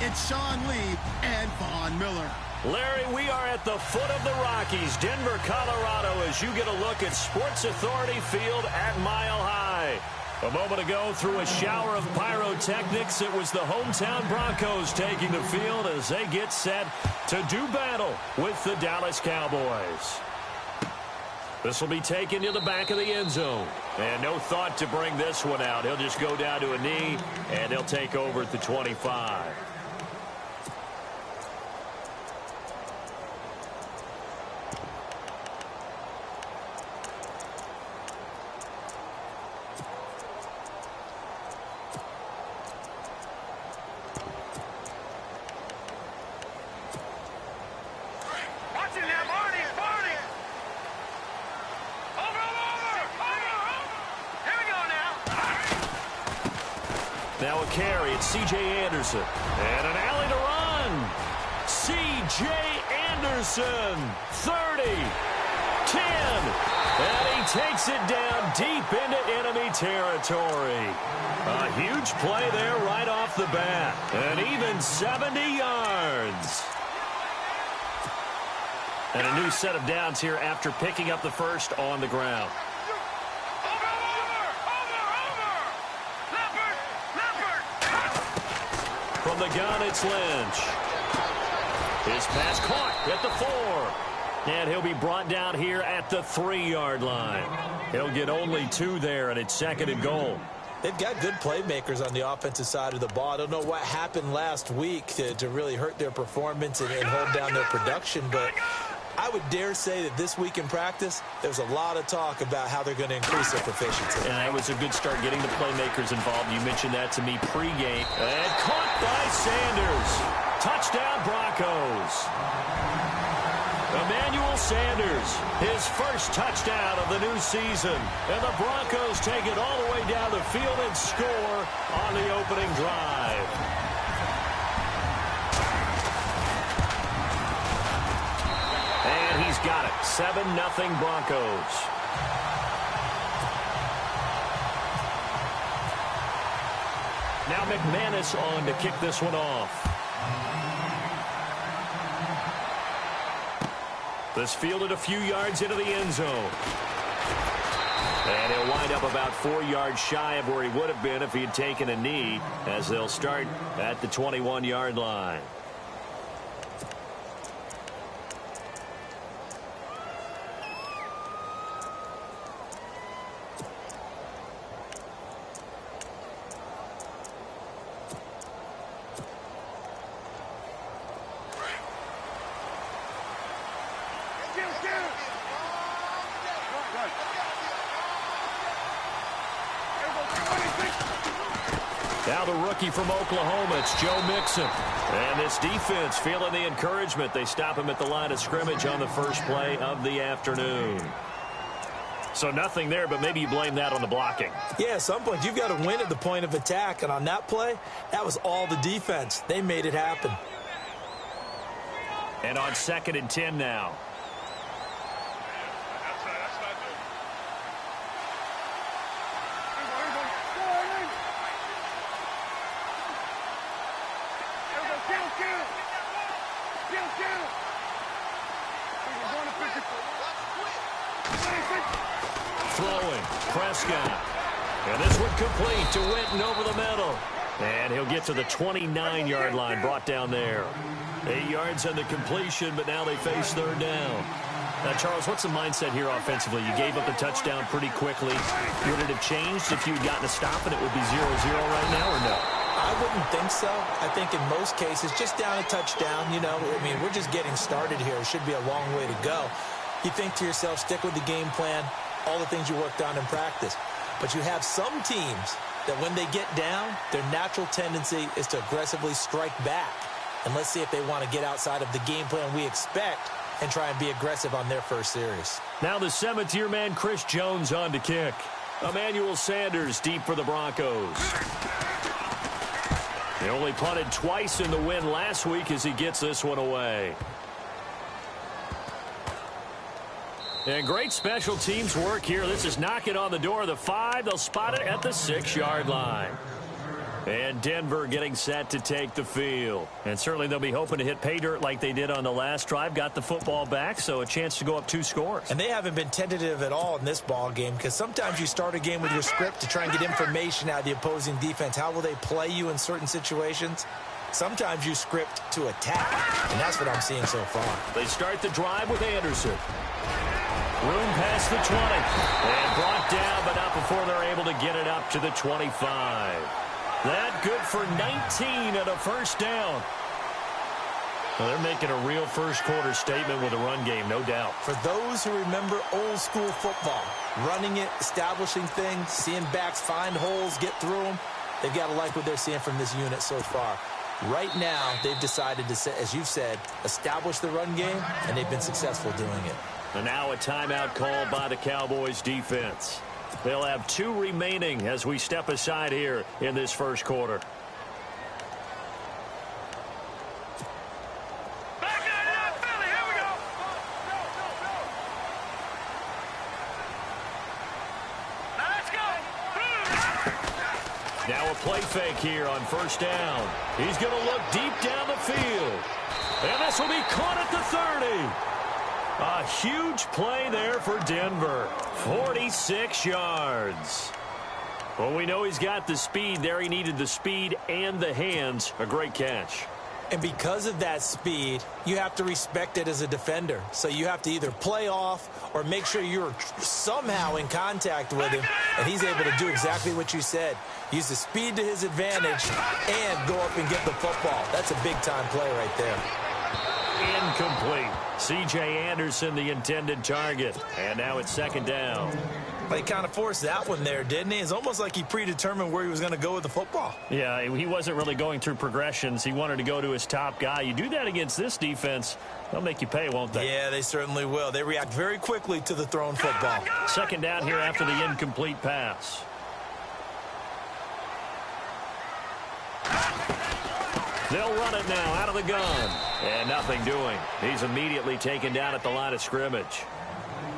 It's Sean Lee and Von Miller. Larry, we are at the foot of the Rockies, Denver, Colorado, as you get a look at Sports Authority Field at Mile High. A moment ago, through a shower of pyrotechnics, it was the hometown Broncos taking the field as they get set to do battle with the Dallas Cowboys. This will be taken to the back of the end zone. And no thought to bring this one out. He'll just go down to a knee, and they'll take over at the 25. Now a carry, it's C.J. Anderson. And an alley to run. C.J. Anderson, 30, 10. And he takes it down deep into enemy territory. A huge play there right off the bat. And even 70 yards. And a new set of downs here after picking up the first on the ground. From the gun, it's Lynch. His pass caught at the 4. And he'll be brought down here at the 3-yard line. He'll get only 2 there, and it's 2nd and goal. They've got good playmakers on the offensive side of the ball. I don't know what happened last week to really hurt their performance and hold down their production, but I would dare say that this week in practice, there's a lot of talk about how they're going to increase their proficiency. And that was a good start getting the playmakers involved. You mentioned that to me pregame. And caught by Sanders. Touchdown Broncos. Emmanuel Sanders, his first touchdown of the new season. And the Broncos take it all the way down the field and score on the opening drive. And he's got it. 7-0 Broncos. Now McManus on to kick this one off. This fielded a few yards into the end zone. And he'll wind up about 4 yards shy of where he would have been if he had taken a knee, as they'll start at the 21-yard line. Now the rookie from Oklahoma, it's Joe Mixon. And this defense feeling the encouragement. They stop him at the line of scrimmage on the first play of the afternoon. So nothing there, but maybe you blame that on the blocking. Yeah, at some point you've got to win at the point of attack. And on that play, that was all the defense. They made it happen. And on 2nd and 10 now. Throwing, Prescott. And this one complete to Witten over the middle. And he'll get to the 29-yard line, brought down there. 8 yards on the completion, but now they face 3rd down. Now, Charles, what's the mindset here offensively? You gave up the touchdown pretty quickly. Would it have changed if you had gotten a stop and it would be 0-0 right now, or no? I wouldn't think so. I think in most cases, just down a touchdown, you know, I mean, we're just getting started here. It should be a long way to go. You think to yourself, stick with the game plan, all the things you worked on in practice. But you have some teams that when they get down, their natural tendency is to aggressively strike back. And let's see if they want to get outside of the game plan we expect and try and be aggressive on their first series. Now the 7th-year man, Chris Jones, on to kick. Emmanuel Sanders deep for the Broncos. He only punted twice in the win last week as he gets this one away. And great special teams work here. This is knocking on the door of the 5. They'll spot it at the 6-yard line. And Denver getting set to take the field. And certainly they'll be hoping to hit pay dirt like they did on the last drive. Got the football back, so a chance to go up 2 scores. And they haven't been tentative at all in this ball game, because sometimes you start a game with your script to try and get information out of the opposing defense. How will they play you in certain situations? Sometimes you script to attack, and that's what I'm seeing so far. They start the drive with Anderson. Room past the 20. And brought down, but not before they're able to get it up to the 25. That good for 19 and a first down. Well, they're making a real first-quarter statement with a run game, no doubt. For those who remember old-school football, running it, establishing things, seeing backs find holes, get through them, they've got to like what they're seeing from this unit so far. Right now, they've decided to, as you've said, establish the run game, and they've been successful doing it. And now a timeout called by the Cowboys defense. They'll have 2 remaining as we step aside here in this first quarter. Now a play fake here on first down. He's going to look deep down the field. And this will be caught at the 30. A huge play there for Denver. 46 yards. Well, we know he's got the speed there. He needed the speed and the hands. A great catch. And because of that speed, you have to respect it as a defender. So you have to either play off or make sure you're somehow in contact with him. And he's able to do exactly what you said. Use the speed to his advantage and go up and get the football. That's a big-time play right there. Incomplete. C.J. Anderson, the intended target. And now it's second down. But he kind of forced that one there, didn't he? It's almost like he predetermined where he was going to go with the football. Yeah, he wasn't really going through progressions. He wanted to go to his top guy. You do that against this defense, they'll make you pay, won't they? Yeah, they certainly will. They react very quickly to the thrown football. Second down here after the incomplete pass. They'll run it now out of the gun. And nothing doing. He's immediately taken down at the line of scrimmage.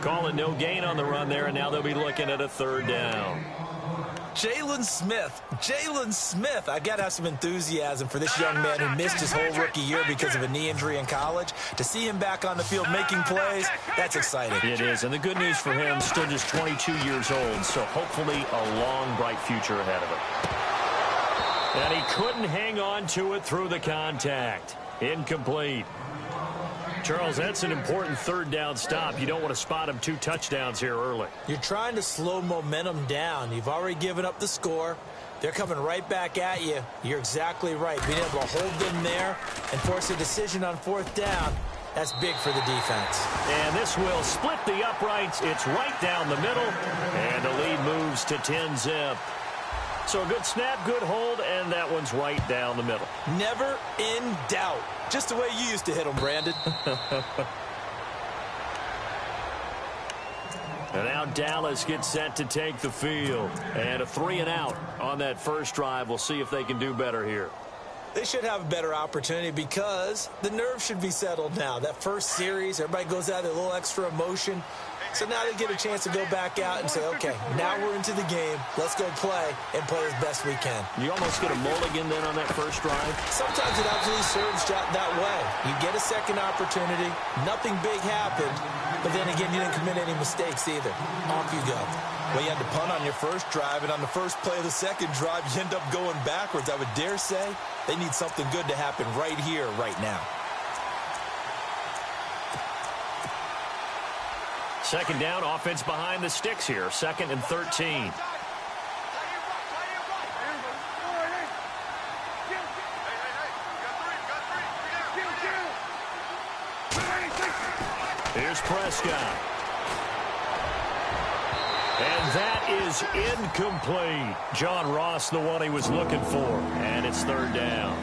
Calling no gain on the run there, and now they'll be looking at a third down. Jalen Smith. I've got to have some enthusiasm for this young man who missed his whole rookie year because of a knee injury in college. To see him back on the field making plays, that's exciting. It is, and the good news for him, still just 22 years old, so hopefully a long, bright future ahead of him. And he couldn't hang on to it through the contact. Incomplete. Charles, that's an important third down stop. You don't want to spot him 2 touchdowns here early. You're trying to slow momentum down. You've already given up the score. They're coming right back at you. You're exactly right. Being able to hold them there and force a decision on fourth down, that's big for the defense. And this will split the uprights. It's right down the middle. And the lead moves to 10-zip. So a good snap, good hold, and that one's right down the middle. Never in doubt. Just the way you used to hit them, Brandon. And now Dallas gets set to take the field. And a 3-and-out on that first drive. We'll see if they can do better here. They should have a better opportunity because the nerves should be settled now. That first series, everybody goes out with a little extra emotion. So now they get a chance to go back out and say, okay, now we're into the game. Let's go play and play as best we can. You almost get a mulligan then on that first drive? Sometimes it absolutely serves that way. You get a second opportunity. Nothing big happened. But then again, you didn't commit any mistakes either. Off you go. Well, you had to punt on your first drive, and on the first play of the second drive, you end up going backwards. I would dare say they need something good to happen right here, right now. Second down, offense behind the sticks here. 2nd and 13. Here's Prescott. And that is incomplete. John Ross, the one he was looking for. And it's third down.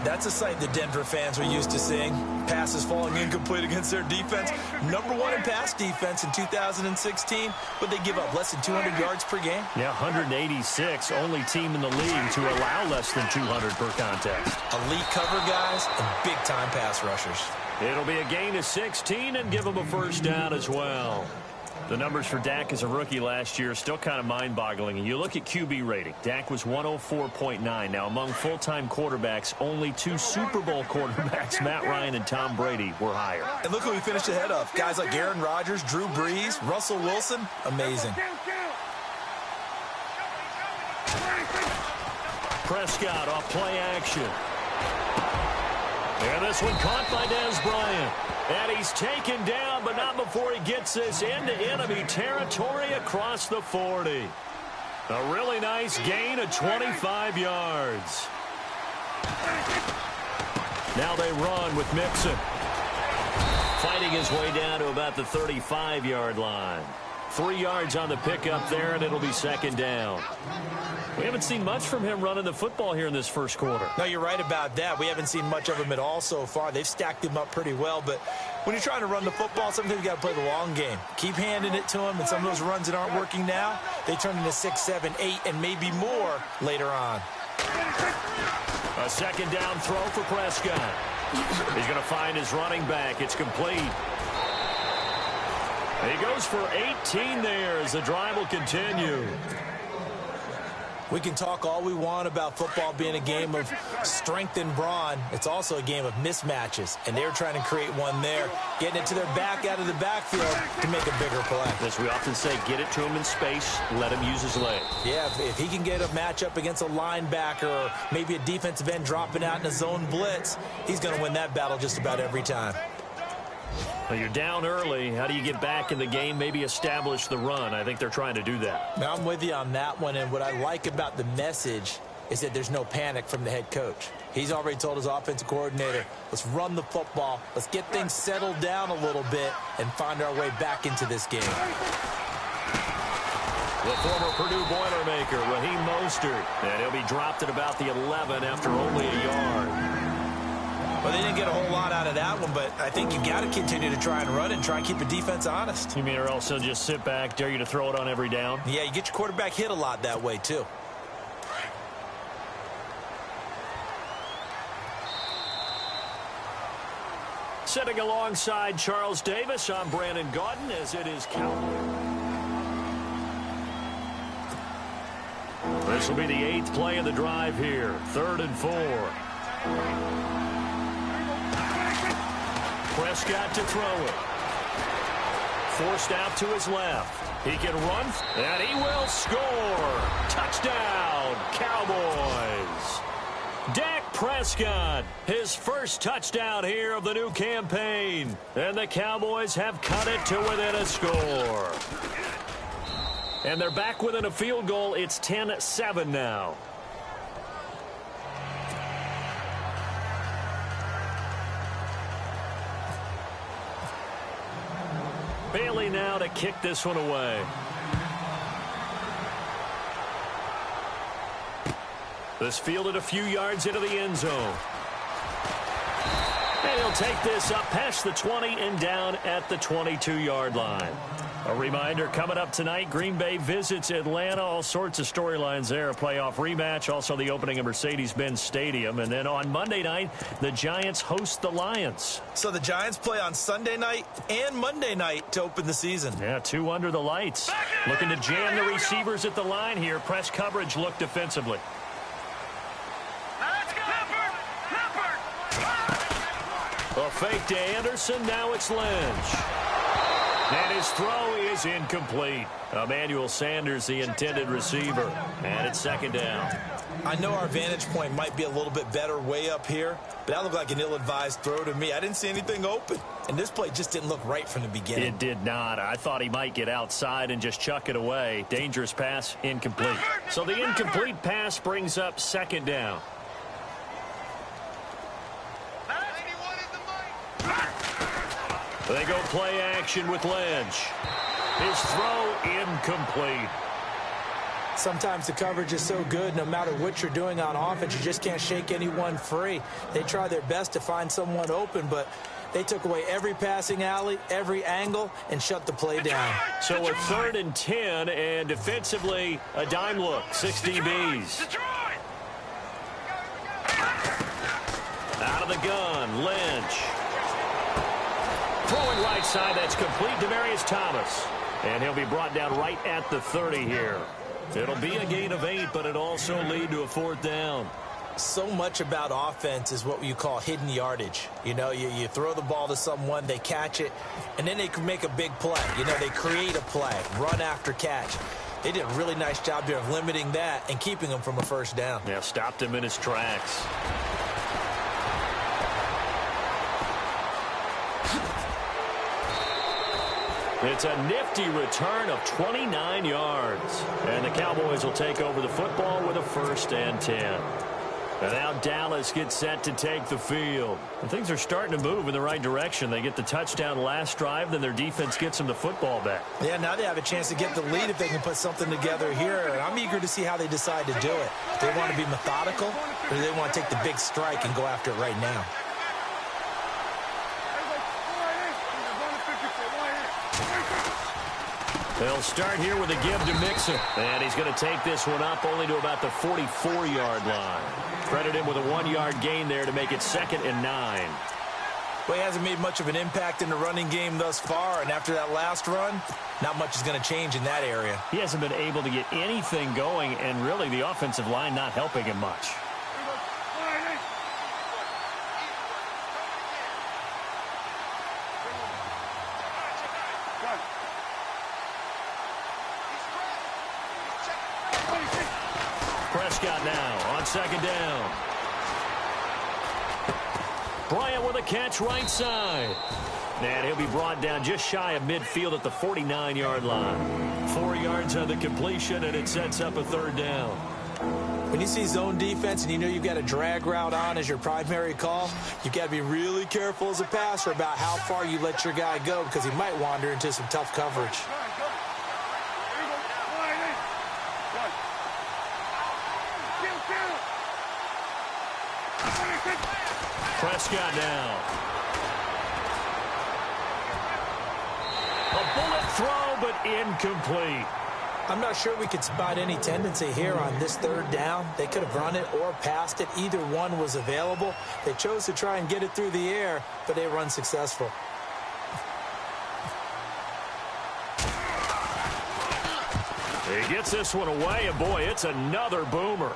That's a sight the Denver fans are used to seeing. Passes falling incomplete against their defense. Number 1 in pass defense in 2016, but they give up less than 200 yards per game. Yeah, 186, only team in the league to allow less than 200 per contest. Elite cover guys and big-time pass rushers. It'll be a gain of 16 and give them a first down as well. The numbers for Dak as a rookie last year are still kind of mind-boggling. And you look at QB rating. Dak was 104.9. Now, among full-time quarterbacks, only 2 Super Bowl quarterbacks, Matt Ryan and Tom Brady, were higher. And look who we finished ahead of. Guys like Aaron Rodgers, Drew Brees, Russell Wilson. Amazing. Prescott off play action. And this one caught by Dez Bryant. And he's taken down, but not before he gets this into enemy territory across the 40. A really nice gain of 25 yards. Now they run with Mixon. Fighting his way down to about the 35-yard line. 3 yards on the pickup there, and it'll be second down. We haven't seen much from him running the football here in this first quarter. No, you're right about that. We haven't seen much of him at all so far. They've stacked him up pretty well, but when you're trying to run the football, sometimes you got to play the long game. Keep handing it to him, and some of those runs that aren't working now, they turn into 6, 7, 8, and maybe more later on. A second down throw for Prescott. He's going to find his running back. It's complete. He goes for 18 there as the drive will continue. We can talk all we want about football being a game of strength and brawn. It's also a game of mismatches, and they're trying to create one there, getting it to their back out of the backfield to make a bigger play. As we often say, get it to him in space, let him use his leg. Yeah, if he can get a matchup against a linebacker or maybe a defensive end dropping out in a zone blitz, he's going to win that battle just about every time. Well, you're down early. How do you get back in the game, maybe establish the run? I think they're trying to do that. Now, I'm with you on that one, and what I like about the message is that there's no panic from the head coach. He's already told his offensive coordinator, let's run the football, let's get things settled down a little bit and find our way back into this game. The former Purdue Boilermaker, Raheem Mostert, and he'll be dropped at about the 11 after only a yard. Well, they didn't get a whole lot out of that one, but I think you got to continue to try and run and try and keep the defense honest. You mean or else they'll just sit back, dare you to throw it on every down? Yeah, you get your quarterback hit a lot that way, too. Sitting alongside Charles Davis, I'm Brandon Gaudin, as it is Cowboys. This will be the 8th play of the drive here. 3rd and 4. Prescott to throw it. Forced out to his left. He can run, and he will score. Touchdown, Cowboys. Dak Prescott, his first touchdown here of the new campaign. And the Cowboys have cut it to within a score. And they're back within a field goal. It's 10-7 now. Bailey now to kick this one away. This fielded a few yards into the end zone. And he'll take this up past the 20 and down at the 22-yard line. A reminder, coming up tonight, Green Bay visits Atlanta. All sorts of storylines there. A playoff rematch, also the opening of Mercedes-Benz Stadium. And then on Monday night, the Giants host the Lions. So the Giants play on Sunday night and Monday night to open the season. Yeah, 2 under the lights. Looking to jam the receivers at the line here. Press coverage look defensively. A fake to Anderson. Now it's Lynch. And his throw is incomplete. Emmanuel Sanders, the intended receiver. And it's second down. I know our vantage point might be a little bit better way up here, but that looked like an ill-advised throw to me. I didn't see anything open, and this play just didn't look right from the beginning. It did not. I thought he might get outside and just chuck it away. Dangerous pass, incomplete. So the incomplete pass brings up second down. They go play action with Lynch. His throw incomplete. Sometimes the coverage is so good, no matter what you're doing on offense, you just can't shake anyone free. They try their best to find someone open, but they took away every passing alley, every angle, and shut the play down. So a 3rd and 10, and defensively, a dime look, 6 DBs. Out of the gun, Lynch. Throwing right side, that's complete. Demaryius Thomas. And he'll be brought down right at the 30 here. It'll be a gain of 8, but it also lead to a 4th down. So much about offense is what you call hidden yardage. You know, you throw the ball to someone, they catch it, and then they can make a big play. You know, they create a play, run after catch. They did a really nice job here of limiting that and keeping him from a 1st down. Yeah, stopped him in his tracks. It's a nifty return of 29 yards. And the Cowboys will take over the football with a 1st and 10. And now Dallas gets set to take the field. And things are starting to move in the right direction. They get the touchdown last drive, then their defense gets them the football back. Yeah, now they have a chance to get the lead if they can put something together here. And I'm eager to see how they decide to do it. Do they want to be methodical, or do they want to take the big strike and go after it right now? They'll start here with a give to Mixon. And he's going to take this one up only to about the 44-yard line. Credit him with a 1-yard gain there to make it 2nd and 9. Well, he hasn't made much of an impact in the running game thus far, and after that last run, not much is going to change in that area. He hasn't been able to get anything going, and really the offensive line not helping him much. Prescott now on 2nd down. Bryant with a catch right side. And he'll be brought down just shy of midfield at the 49-yard line. 4 yards on the completion, and it sets up a 3rd down. When you see zone defense and you know you've got a drag route on as your primary call, you've got to be really careful as a passer about how far you let your guy go because he might wander into some tough coverage. Prescott now. A bullet throw, but incomplete. I'm not sure we could spot any tendency here on this 3rd down. They could have run it or passed it. Either one was available. They chose to try and get it through the air, but they were unsuccessful. He gets this one away, and boy, it's another boomer.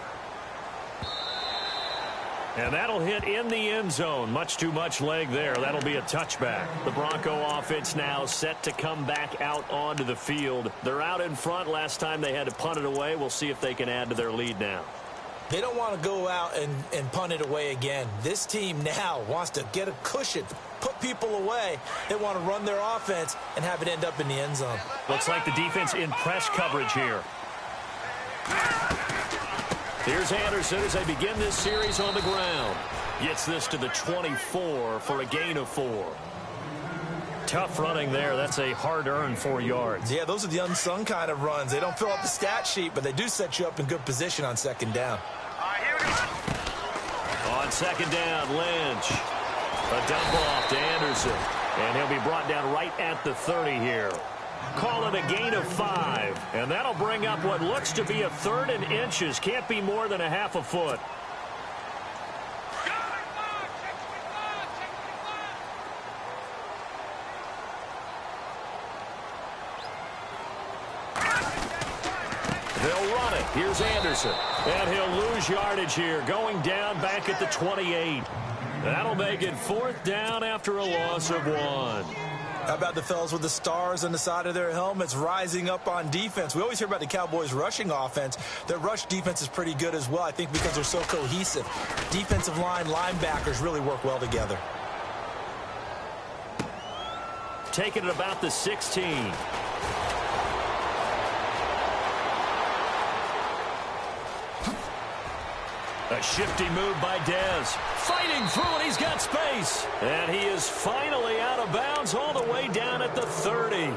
And that'll hit in the end zone. Much too much leg there. That'll be a touchback. The Bronco offense now set to come back out onto the field. They're out in front. Last time they had to punt it away. We'll see if they can add to their lead now. They don't want to go out and punt it away again. This team now wants to get a cushion, put people away. They want to run their offense and have it end up in the end zone. Looks like the defense in press coverage here. Here's Anderson as they begin this series on the ground. Gets this to the 24 for a gain of 4. Tough running there. That's a hard-earned 4 yards. Yeah, those are the unsung kind of runs. They don't fill up the stat sheet, but they do set you up in good position on 2nd down. On 2nd down, Lynch. A dump off to Anderson. And he'll be brought down right at the 30 here. Call it a gain of 5. And that'll bring up what looks to be a 3rd and inches. Can't be more than a half a foot. They'll run it. Here's Anderson. And he'll lose yardage here. Going down back at the 28. That'll make it 4th down after a loss of 1. How about the fellas with the stars on the side of their helmets rising up on defense? We always hear about the Cowboys' rushing offense. Their rush defense is pretty good as well, I think, because they're so cohesive. Defensive line, linebackers really work well together. Taking it about the 16. A shifty move by Dez. Fighting through and he's got space. And he is finally out of bounds all the way down at the 30.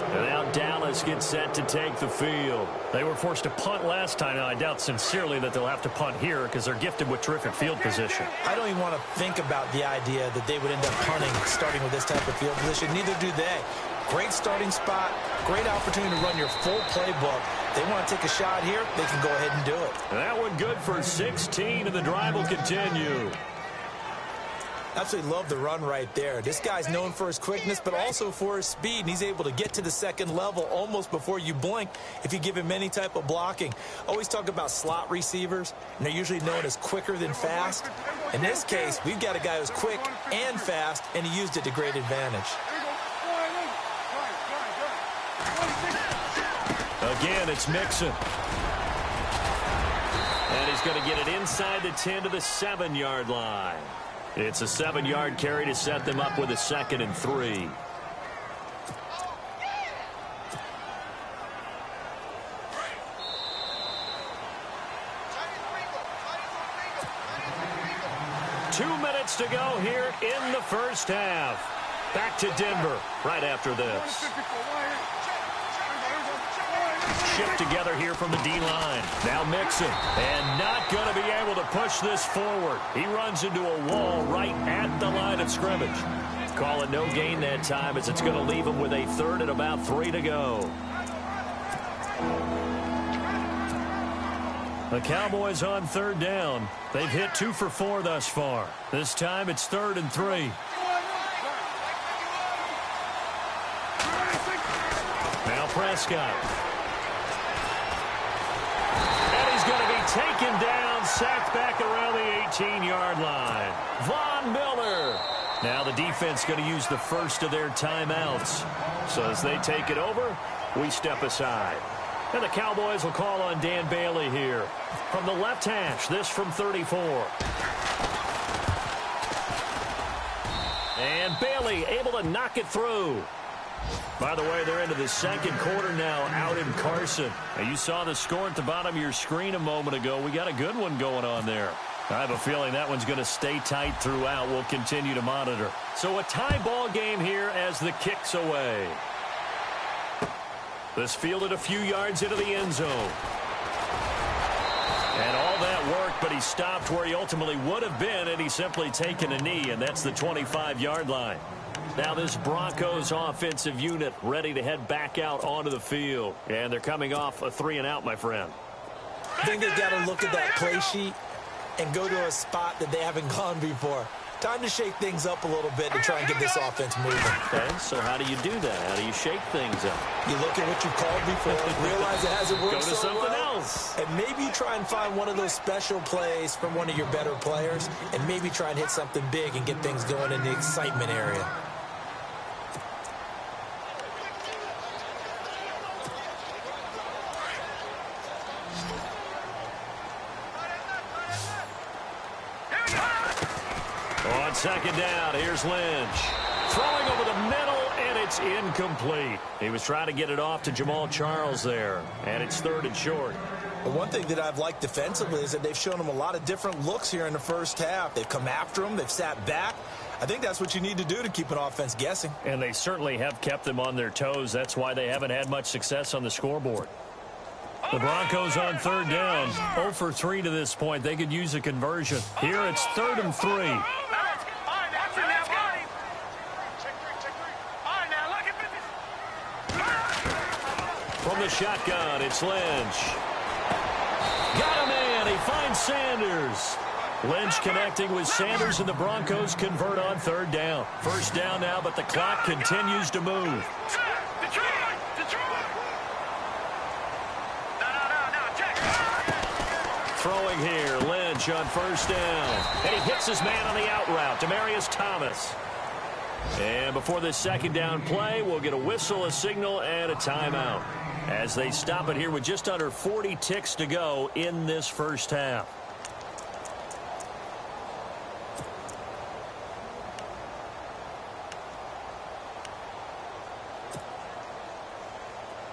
And now Dallas gets set to take the field. They were forced to punt last time. Now, I doubt sincerely that they'll have to punt here because they're gifted with terrific field position. I don't even want to think about the idea that they would end up punting starting with this type of field position. Neither do they. Great starting spot, great opportunity to run your full playbook. They want to take a shot here, they can go ahead and do it. And that one good for 16, and the drive will continue. Absolutely love the run right there. This guy's known for his quickness, but also for his speed. And he's able to get to the second level almost before you blink if you give him any type of blocking. Always talk about slot receivers, and they're usually known as quicker than fast. In this case, we've got a guy who's quick and fast, and he used it to great advantage. Again, it's Mixon. And he's going to get it inside the 10 to the 7-yard line. It's a 7-yard carry to set them up with a 2nd and 3. Two minutes to go here in the first half. Back to Denver right after this. Shift together here from the D-line. Now Mixon. And not going to be able to push this forward. He runs into a wall right at the line of scrimmage. Call it no gain that time as it's going to leave him with a 3rd and about 3 to go. The Cowboys on 3rd down. They've hit 2 for 4 thus far. This time it's 3rd and 3. Now Prescott. Going to be taken down, sacked back around the 18-yard line. Von Miller. Now the defense going to use the first of their timeouts. So as they take it over, we step aside. And the Cowboys will call on Dan Bailey here. From the left hash, this from 34. And Bailey able to knock it through. By the way, they're into the second quarter now out in Carson. Now, you saw the score at the bottom of your screen a moment ago. We got a good one going on there. I have a feeling that one's going to stay tight throughout. We'll continue to monitor. So a tie ball game here as the kick's away. This fielded a few yards into the end zone. And all that worked, but he stopped where he ultimately would have been, and he's simply taken a knee, and that's the 25-yard line. Now this Broncos offensive unit ready to head back out onto the field. And they're coming off a 3-and-out, my friend. I think they've got to look at that play sheet and go to a spot that they haven't gone before. Time to shake things up a little bit to try and get this offense moving. Okay, so how do you do that? How do you shake things up? You look at what you've called before, realize it hasn't worked so so something well, else. and maybe you try and find one of those special plays from one of your better players, and maybe try and hit something big and get things going in the excitement area. On 2nd down, here's Lynch. Throwing over the middle, and it's incomplete. He was trying to get it off to Jamal Charles there, and it's 3rd and short. But one thing that I've liked defensively is that they've shown him a lot of different looks here in the first half. They've come after him. They've sat back. I think that's what you need to do to keep an offense guessing. And they certainly have kept them on their toes. That's why they haven't had much success on the scoreboard. The Broncos on 3rd down, 0 for 3 to this point. They could use a conversion. Here it's 3rd and 3. From the shotgun, it's Lynch. Got a man. He finds Sanders. Lynch connecting with Sanders, and the Broncos convert on 3rd down. 1st down now, but the clock continues to move. Throwing here, Lynch on 1st down. And he hits his man on the out route, Demaryius Thomas. And before this 2nd down play, we'll get a whistle, a signal, and a timeout as they stop it here with just under 40 ticks to go in this first half.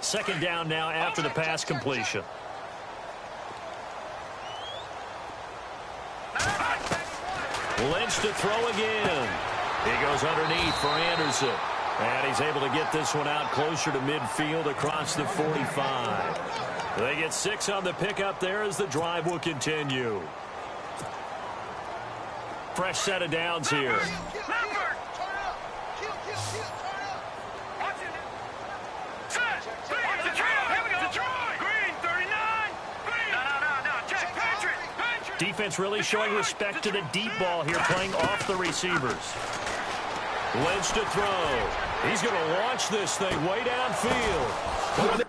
Second down now after the pass completion. Lynch to throw again. He goes underneath for Anderson. And he's able to get this one out closer to midfield across the 45. They get 6 on the pickup there as the drive will continue. Fresh set of downs here. Defense really showing respect to the deep ball here, playing off the receivers. Lynch to throw. He's going to launch this thing way downfield.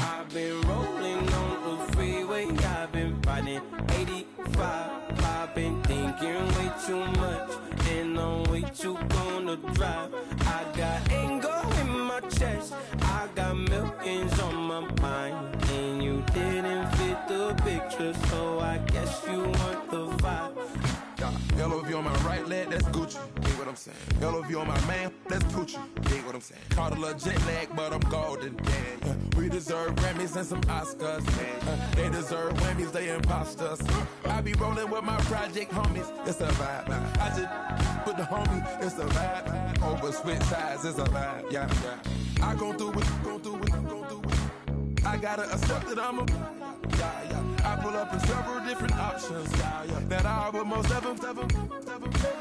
I've been rolling on the freeway, I've been riding 85. I've been thinking way too much, and I'm way too gonna drive. I got anger in my chest, I got millions on my mind, and you didn't fit the picture, so I guess you want the vibe. LOV on my right leg, that's Gucci. Dig what I'm saying. LOV on my man, that's Poochie. Dig what I'm saying. Caught a little jet lag, but I'm golden. Yeah. We deserve Grammys and some Oscars. They deserve Whammies, they imposters. I be rolling with my project homies. It's a vibe. I just put the homie, it's a vibe. Over switch sides, it's a vibe. Yeah. I gon' do it. I gotta accept that I'm a. I pull up in several different options. That I would most ever.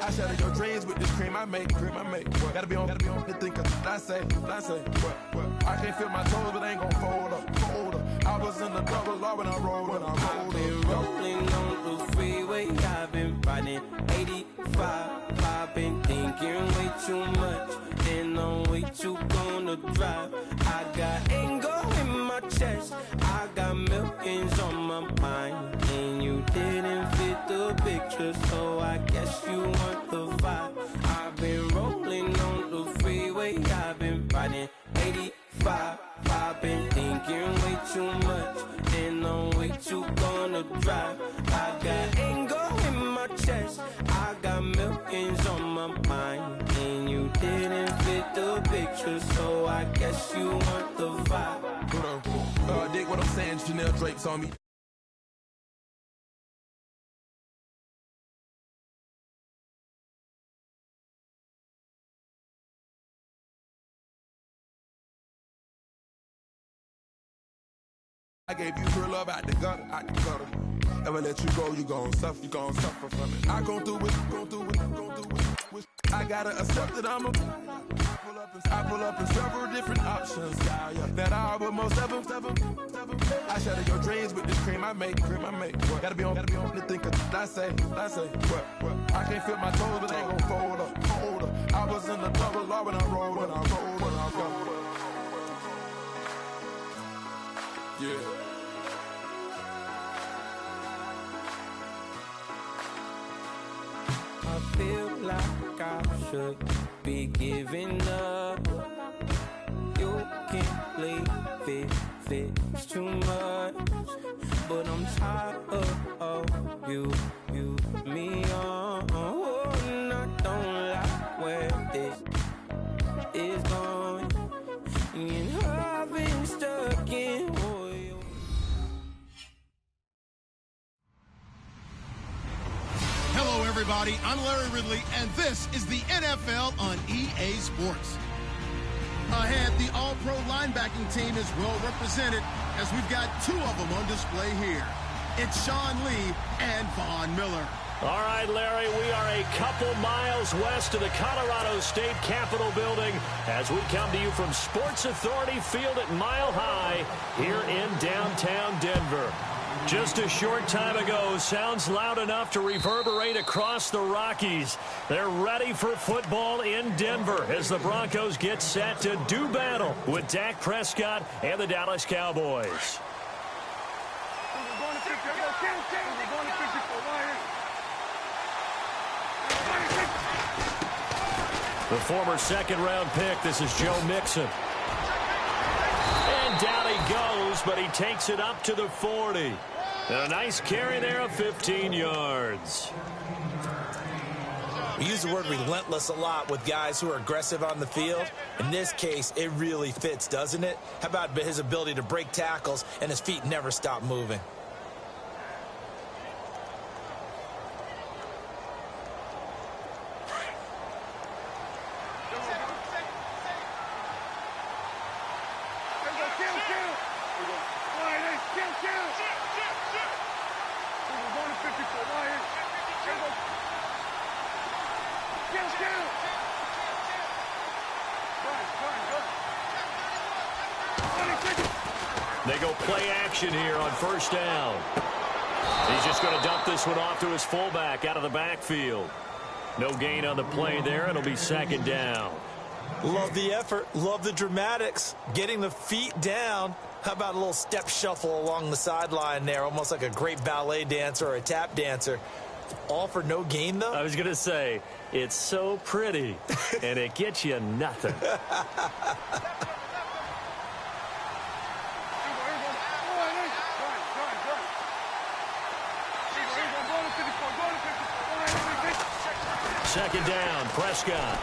I shatter your dreams with this cream I make. Gotta be on the thinker. I say, what? I can't feel my toes, but I ain't gon' fold up. I was in the double law when I rolled. I've been rolling on the freeway, I've been riding 85. I've been thinking way too much, and I'm way too gonna drive. I got anger in my chest, I got millions on my mind, and you didn't fit the picture, so I guess you want the vibe. I've been rolling on the freeway, I've been riding 85. I've been thinking way too much, and I'm way too gonna drive. I got anger in my chest, I got millions on my mind, and you didn't fit the picture, so I guess you want the vibe. Dig what I'm saying, Chanel drapes on me. I gave you real love out the gutter. Never let you go, you gon' suffer from it. I gon' do it. I gotta accept that I'm a. I pull up in several different options. That I would most ever. I shatter your dreams with this cream I make. What? Gotta be on the thinker. I say, what? I can't feel my toes, but they ain't gon' fold up. I was in the double law when I rolled. Yeah. I feel like I should be giving up. You can't leave it, it's too much. But I'm tired of you, me on. And I don't like where this is going. And I've been stuck in oil. Hello, everybody. I'm Larry Ridley, and this is the NFL on EA Sports. Ahead, the all-pro linebacking team is well represented as we've got two of them on display here. It's Sean Lee and Von Miller. All right, Larry, we are a couple miles west of the Colorado State Capitol building as we come to you from Sports Authority Field at Mile High here in downtown Denver. Just a short time ago, sounds loud enough to reverberate across the Rockies. They're ready for football in Denver as the Broncos get set to do battle with Dak Prescott and the Dallas Cowboys. The former second-round pick, this is Joe Mixon. And down he goes, but he takes it up to the 40. And a nice carry there of 15 yards. We use the word relentless a lot with guys who are aggressive on the field. In this case, it really fits, doesn't it? How about his ability to break tackles and his feet never stop moving? They go play action here on first down. He's just going to dump this one off to his fullback out of the backfield. No gain on the play there. It'll be second down. Love the effort. Love the dramatics. Getting the feet down. How about a little step shuffle along the sideline there? Almost like a great ballet dancer or a tap dancer. All for no gain, though? I was going to say, it's so pretty, and it gets you nothing. Second down, Prescott.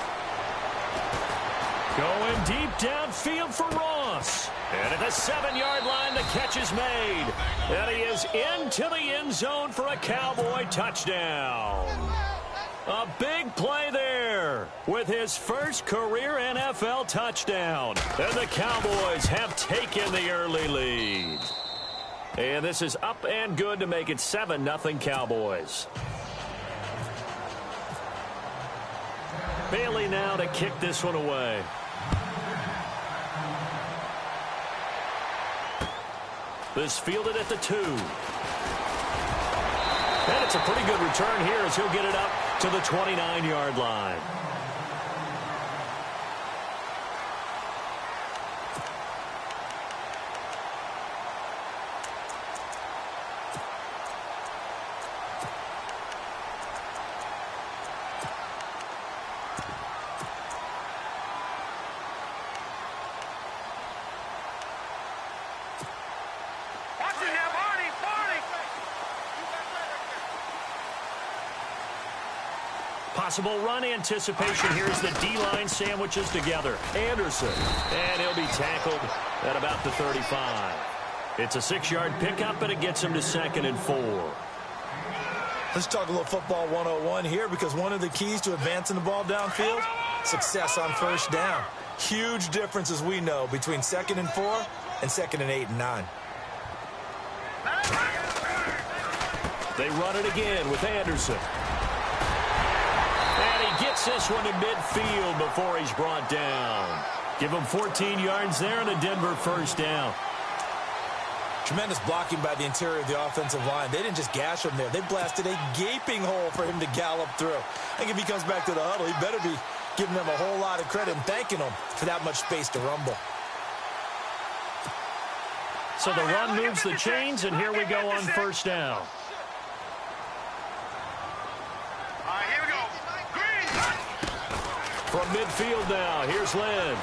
Going deep downfield for Ross. And at the 7-yard line, the catch is made. And he is into the end zone for a Cowboy touchdown. A big play there with his first career NFL touchdown. And the Cowboys have taken the early lead. And this is up and good to make it 7-0 Cowboys. Bailey now to kick this one away. This fielded at the 2. And it's a pretty good return here as he'll get it up to the 29-yard line. Possible run anticipation. Here's the D-line sandwiches together. Anderson. And he'll be tackled at about the 35. It's a 6-yard pickup, and it gets him to 2nd and 4. Let's talk a little football 101 here, because one of the keys to advancing the ball downfield, success on first down. Huge difference, as we know, between 2nd and 4 and 2nd and 8 and 9. They run it again with Anderson. Gets this one to midfield before he's brought down. Give him 14 yards there and a Denver first down. Tremendous blocking by the interior of the offensive line. They didn't just gash him there. They blasted a gaping hole for him to gallop through. I think if he comes back to the huddle, he better be giving them a whole lot of credit and thanking them for that much space to rumble. So the run moves the chains, and here we go on first down. From midfield now, here's Lynch.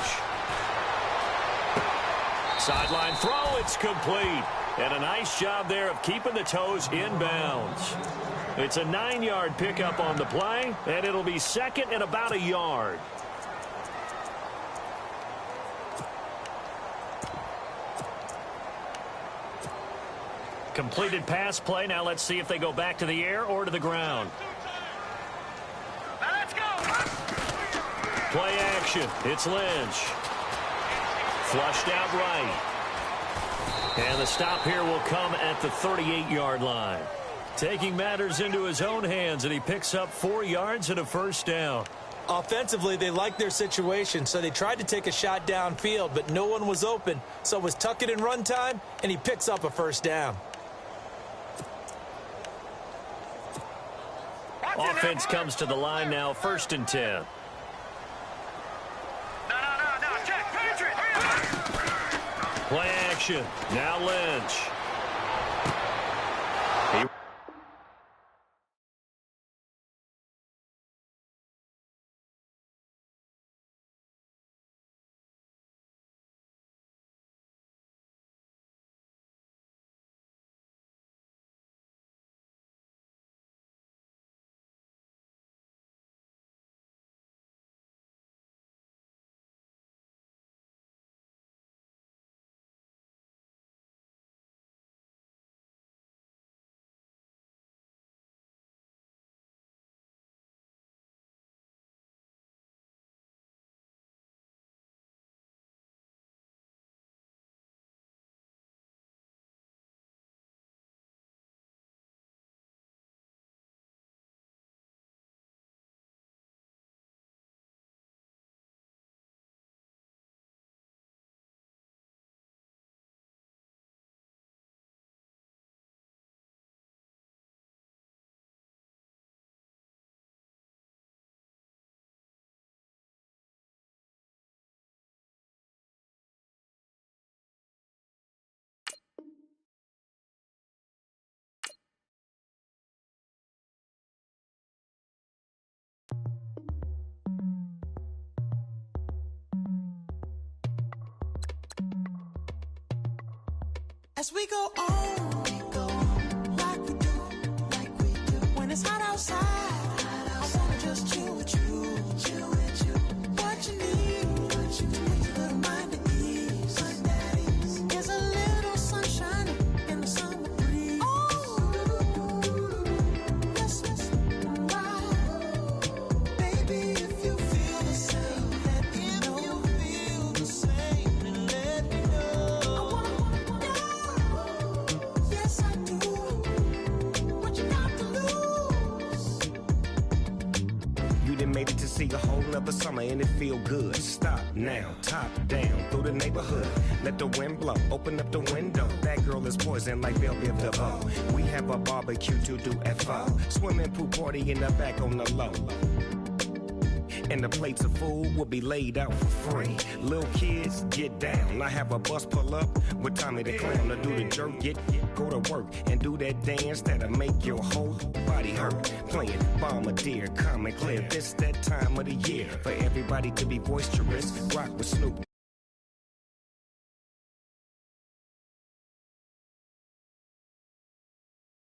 Sideline throw, it's complete. And a nice job there of keeping the toes inbounds. It's a 9-yard pickup on the play, and it'll be 2nd and about a yard. Completed pass play. Now let's see if they go back to the air or to the ground. Play action. It's Lynch. Flushed out right. And the stop here will come at the 38-yard line. Taking matters into his own hands, and he picks up 4 yards and a first down. Offensively, they liked their situation, so they tried to take a shot downfield, but no one was open. So it was tuck it in run time, and he picks up a first down. Offense comes to the line now, 1st and 10. Play action. Now Lynch. As we go on, like we do, when it's hot outside, I wanna just chill with you, what you need, to put your little mind at ease, there's a little sunshine in the summer breeze, let's ride, baby, if you feel the same, let me know, and let me know, yes I do, what you got to lose. You done made it to see a whole nother summer and it feel good. Stop now, top down through the neighborhood. Let the wind blow, open up the window. That girl is poison like Belleville DeVoe. We have a barbecue to do FO. Swimming pool party in the back on the low. And the plates of food will be laid out for free. Little kids, get down. I have a bus pull up with Tommy the Clown to do the jerk, go to work and do that dance that'll make your whole body hurt. Playing Bombardier, calm and clear. This that time of the year for everybody to be boisterous. Rock with Snoop.